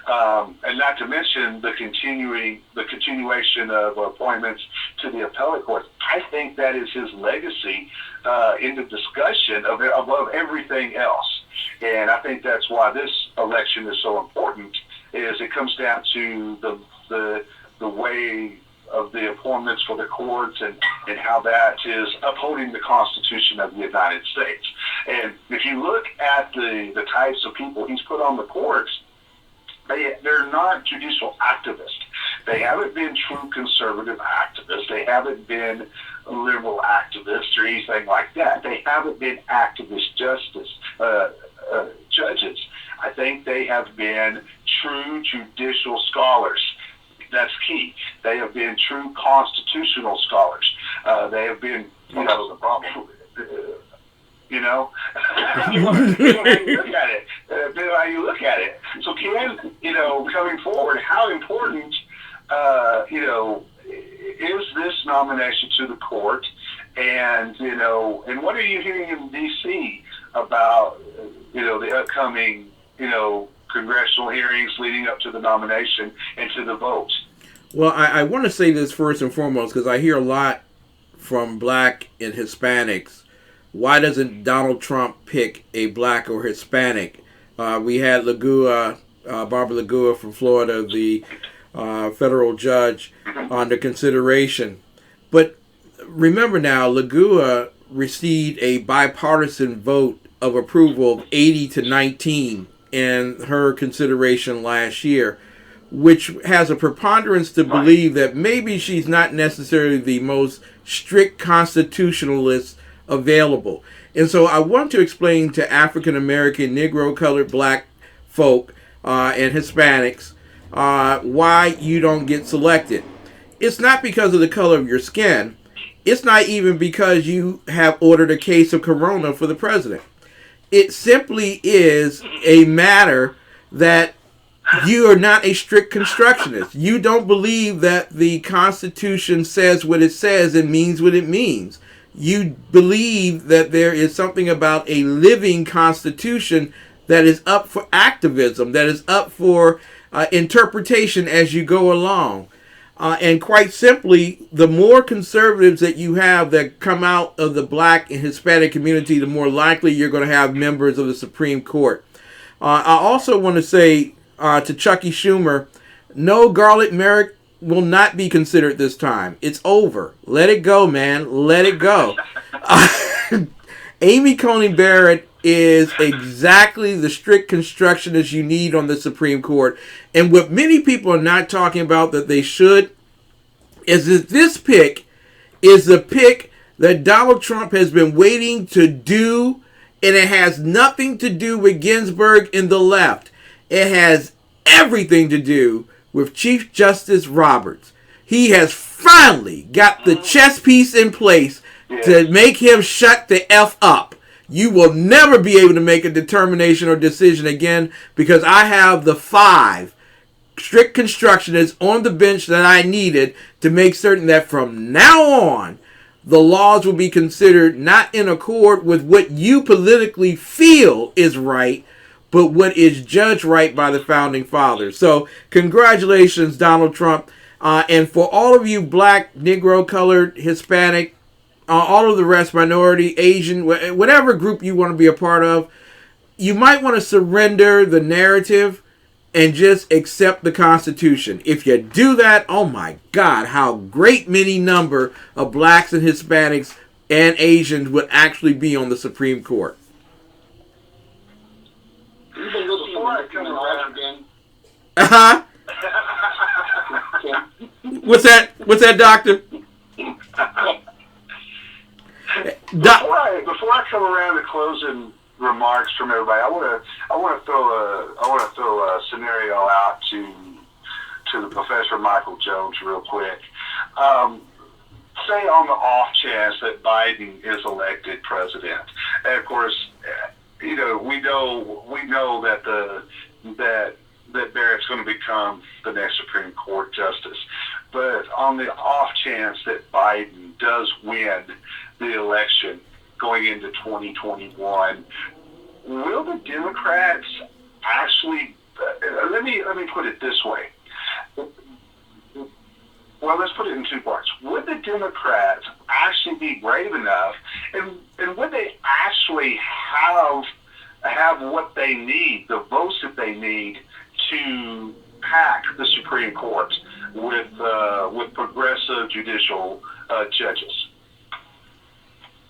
And not to mention the continuation of appointments to the appellate court. I think that is his legacy in the discussion of above everything else. And I think that's why this election is so important. Is it comes down to the way of the appointments for the courts and how that is upholding the Constitution of the United States. And if you look at the types of people he's put on the courts, they're not judicial activists. They haven't been true conservative activists. They haven't been liberal activists or anything like that. They haven't been activist judges. I think they have been true judicial scholars. That's key. They have been true constitutional scholars. They have been, the problem. You know, how you look at it. So, Ken, coming forward, how important, is this nomination to the court? And, and what are you hearing in D.C. about, the upcoming, congressional hearings leading up to the nomination and to the vote? Well, I want to say this first and foremost because I hear a lot from black and Hispanics. Why doesn't Donald Trump pick a black or Hispanic? We had Barbara Lagua from Florida, the federal judge, under consideration. But remember now, Lagua received a bipartisan vote of approval of 80 to 19 in her consideration last year, which has a preponderance to believe that maybe she's not necessarily the most strict constitutionalist available. And so I want to explain to African American, Negro, colored, black folk and Hispanics why you don't get selected. It's not because of the color of your skin. It's not even because you have ordered a case of corona for the president. It simply is a matter that you are not a strict constructionist. You don't believe that the Constitution says what it says and means what it means. You believe that there is something about a living Constitution that is up for activism, that is up for interpretation as you go along. And quite simply, the more conservatives that you have that come out of the black and Hispanic community, the more likely you're going to have members of the Supreme Court. I also want to say to Chucky Schumer, no Garlic Merrick will not be considered this time. It's over. Let it go, man. Let it go. Amy Coney Barrett is exactly the strict constructionist you need on the Supreme Court. And what many people are not talking about that they should is that this pick is the pick that Donald Trump has been waiting to do, and it has nothing to do with Ginsburg and the left. It has everything to do with Chief Justice Roberts. He has finally got the chess piece in place to make him shut the F up. You will never be able to make a determination or decision again because I have the 5 strict constructionists on the bench that I needed to make certain that from now on, the laws will be considered not in accord with what you politically feel is right, but what is judged right by the founding fathers. So congratulations, Donald Trump. And for all of you black, Negro, colored, Hispanic, all of the rest, minority, Asian, whatever group you want to be a part of, you might want to surrender the narrative and just accept the Constitution. If you do that, oh my God, how great many number of blacks and Hispanics and Asians would actually be on the Supreme Court. You've been listening to coming around again. Uh-huh. What's that, Doctor? Before I come around to closing remarks from everybody, I want to throw a scenario out to the Professor Michael Jones real quick. Say on the off chance that Biden is elected president, and of course, we know that Barrett's going to become the next Supreme Court justice. But on the off chance that Biden does win the election going into 2021, will the Democrats actually let me put it this way. Well, let's put it in two parts. Would the Democrats actually be brave enough, and would they actually have what they need, the votes that they need to pack the Supreme Court with progressive judicial judges?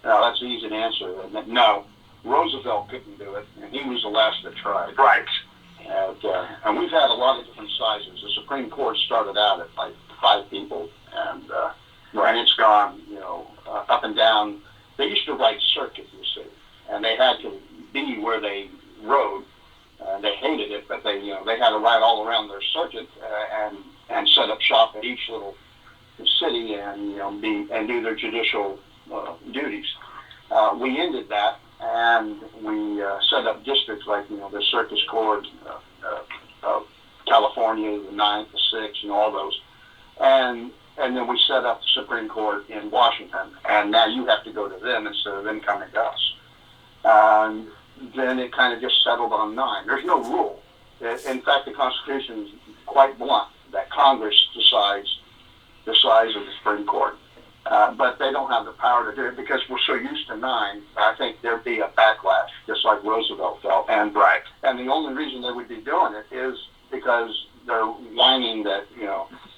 No, that's an easy answer. No, Roosevelt couldn't do it, and he was the last that tried. Right. And we've had a lot of different sizes. The Supreme Court started out at like 5 people, and it's gone, up and down. They used to write circuit, you see, and they had to be where they rode. They hated it, but they had to ride all around their circuit and set up shop at each little city and do their judicial duties. We ended that, and we set up districts like the Circus Court of California, the 9th, the 6th, and all those, and then we set up the Supreme Court in Washington, and now you have to go to them instead of them coming to us. And then it kind of just settled on 9. There's no rule. In fact, the Constitution is quite blunt that Congress decides the size of the Supreme Court. But they don't have the power to do it because we're so used to 9. I think there'd be a backlash, just like Roosevelt felt. And the only reason they would be doing it is because they're whining that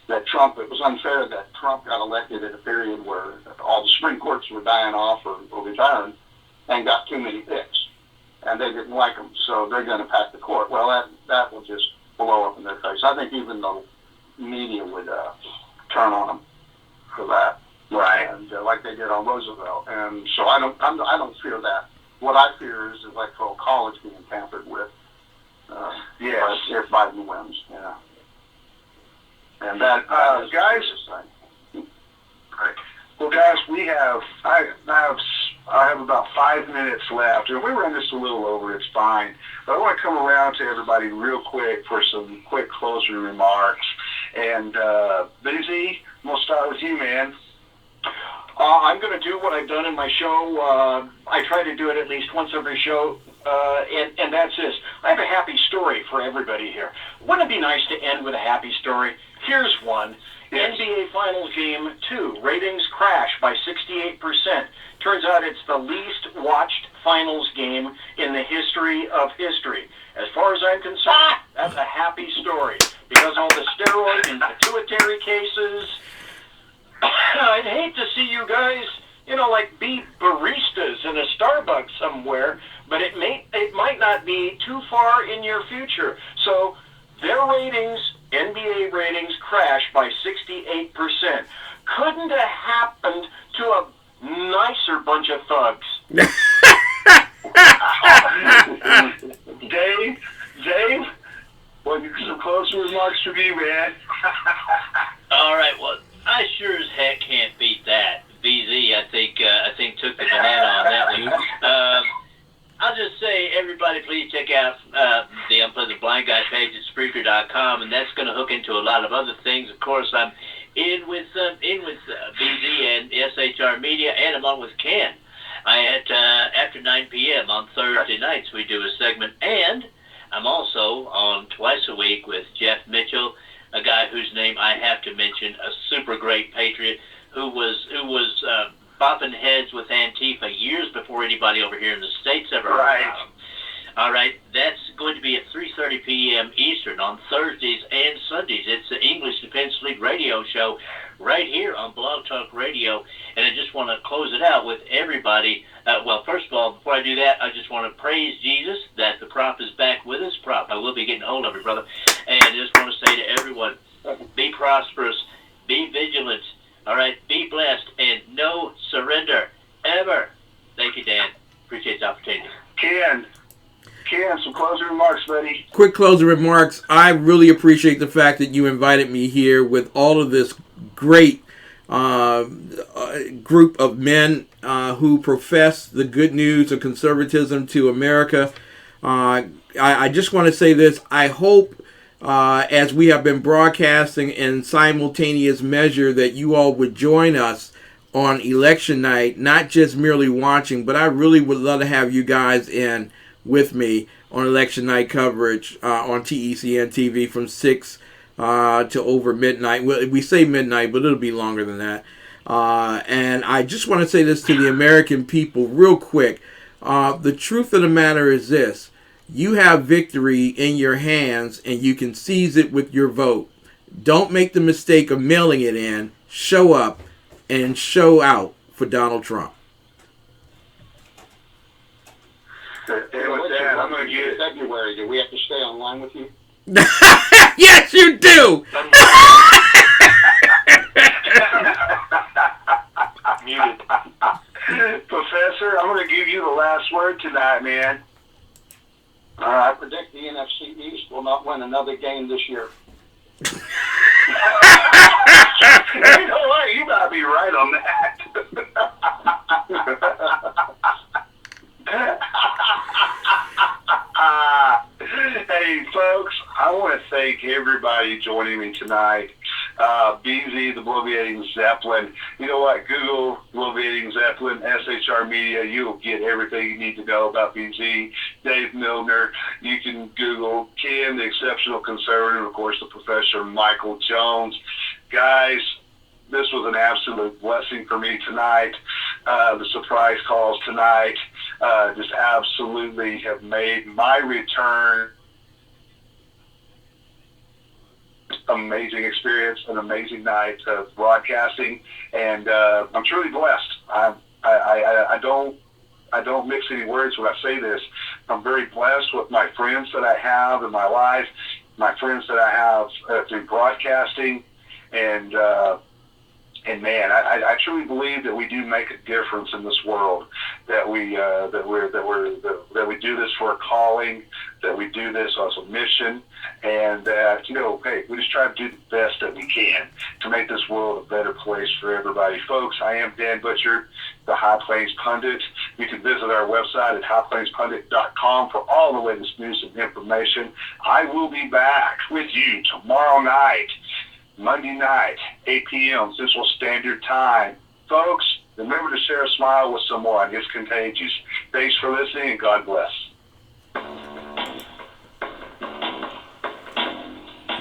that Trump. It was unfair that Trump got elected at a period where all the Supreme Courts were dying off or retiring, and got too many picks, and they didn't like them, so they're going to pack the court. Well, that will just blow up in their face. I think even the media would turn on them for that. Right. And like they did on Roosevelt. And so I don't fear that. What I fear is the Electoral College being tampered with. Yes. If Biden wins. Yeah. And that is guys. Right. Well, guys, I have about 5 minutes left, and we ran just a little over. It's fine. But I want to come around to everybody real quick for some quick closing remarks. And BZ, I'm gonna start with you, man. I'm going to do what I've done in my show. I try to do it at least once every show, and that's this. I have a happy story for everybody here. Wouldn't it be nice to end with a happy story? Here's one. Yes. NBA Finals Game 2. Ratings crash by 68%. Turns out it's the least watched finals game in the history of history. As far as I'm concerned, that's a happy story. Because all the steroid and pituitary cases... I'd hate to see you guys, be baristas in a Starbucks somewhere, but it might not be too far in your future. So their ratings, NBA ratings, crashed by 68%. Couldn't have happened to a nicer bunch of thugs. Dave, well, some closing remarks from you, man. All right, well, I sure as heck can't beat that. VZ, I think took the banana on that one. I'll just say, everybody, please check out the Unpleasant Blind Guy page at Spreaker.com, and that's going to hook into a lot of other things. Of course, I'm in with VZ and SHR Media, and I'm on with Ken. After 9 p.m. on Thursday nights, we do a segment, and I'm also on twice a week with Jeff Mitchell, a guy whose name I have to mention, a super great patriot who was bopping heads with Antifa years before anybody over here in the States ever heard about him. All right, that's going to be at 3:30 p.m. Eastern on Thursdays and Sundays. It's the English Defense League radio show right here on Blog Talk Radio. And I just want to close it out with everybody. Well, first of all, before I do that, I just want to praise Jesus that the Prop is back with us. Prop, I will be getting hold of you, brother. And I just want to say to everyone, be prosperous, be vigilant, all right, be blessed, and no surrender, ever. Thank you, Dan. Appreciate the opportunity. Ken, some closing remarks, buddy. Quick closing remarks. I really appreciate the fact that you invited me here with all of this great group of men who profess the good news of conservatism to America. I just want to say this. I hope as we have been broadcasting in simultaneous measure that you all would join us on election night, not just merely watching, but I really would love to have you guys in with me on election night coverage on TECN TV from 6 to over midnight. Well, we say midnight, but it'll be longer than that. And I just want to say this to the American people real quick. The truth of the matter is this. You have victory in your hands, and you can seize it with your vote. Don't make the mistake of mailing it in. Show up and show out for Donald Trump. And with that, I'm going to get February. Do we have to stay online with you? Yes, you do. muted. Professor, I'm going to give you the last word tonight, man. I predict the NFC East will not win another game this year. You know what? You might be right on that. Hey, folks, I want to thank everybody joining me tonight. BZ, the Bloviating Zeppelin. You know what? Google Bloviating Zeppelin, SHR Media. You'll get everything you need to know about BZ. Dave Milner. You can Google Ken, the Exceptional Conservative, of course, the Professor Michael Jones. Guys, this was an absolute blessing for me tonight. The surprise calls tonight just absolutely have made my return amazing experience, an amazing night of broadcasting, and I'm truly blessed. I don't mix any words when I say this. I'm very blessed with my friends that I have in my life, my friends that I have through broadcasting, and man, I truly believe that we do make a difference in this world. That we do this for a calling. That we do this as a mission, and that hey, we just try to do the best that we can to make this world a better place for everybody. Folks, I am Dan Butcher, the High Plains Pundit. You can visit our website at highplainspundit.com for all the latest news and information. I will be back with you tomorrow night. Monday night, 8 p.m. Central Standard Time. Folks, remember to share a smile with someone. It's contagious. Thanks for listening, and God bless.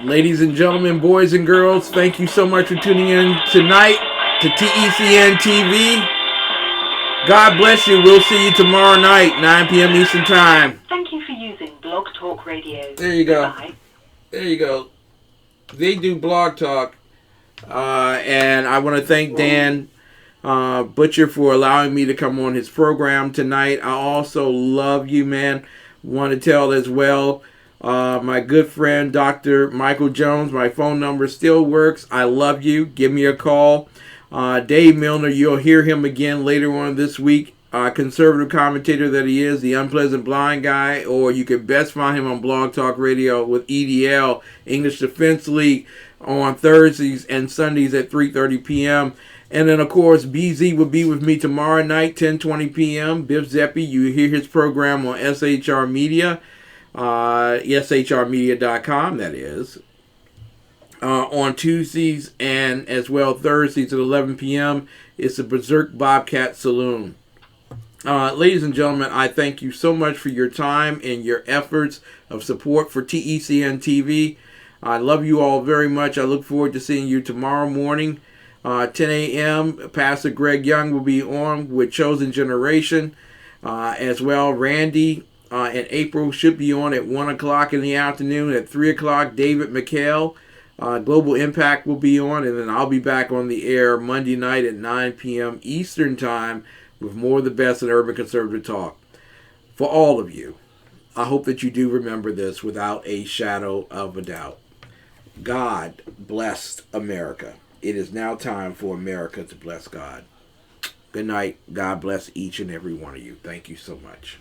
Ladies and gentlemen, boys and girls, thank you so much for tuning in tonight to TECN TV. God bless you. We'll see you tomorrow night, 9 p.m. Eastern Time. Thank you for using Blog Talk Radio. There you go. Bye. There you go. They do Blog Talk, and I want to thank Dan Butcher for allowing me to come on his program tonight. I also love you, man. Want to tell as well, my good friend Dr. Michael Jones, my phone number still works. I love you. Give me a call. Dave Milner, you'll hear him again later on this week. Conservative commentator that he is, the Unpleasant Blind Guy, or you can best find him on Blog Talk Radio with EDL, English Defense League, on Thursdays and Sundays at 3:30 p.m. And then, of course, BZ will be with me tomorrow night, 10:20 p.m. Biff Zeppe, you hear his program on SHR Media, shrmedia.com, that is, on Tuesdays and as well Thursdays at 11 p.m. It's the Berserk Bobcat Saloon. Ladies and gentlemen, I thank you so much for your time and your efforts of support for TECN TV. I love you all very much. I look forward to seeing you tomorrow morning, 10 a.m. Pastor Greg Young will be on with Chosen Generation. As well, Randy and April should be on at 1 o'clock in the afternoon. At 3 o'clock, David McHale, Global Impact will be on. And then I'll be back on the air Monday night at 9 p.m. Eastern Time with more of the best in urban conservative talk. For all of you, I hope that you do remember this without a shadow of a doubt. God blessed America. It is now time for America to bless God. Good night. God bless each and every one of you. Thank you so much.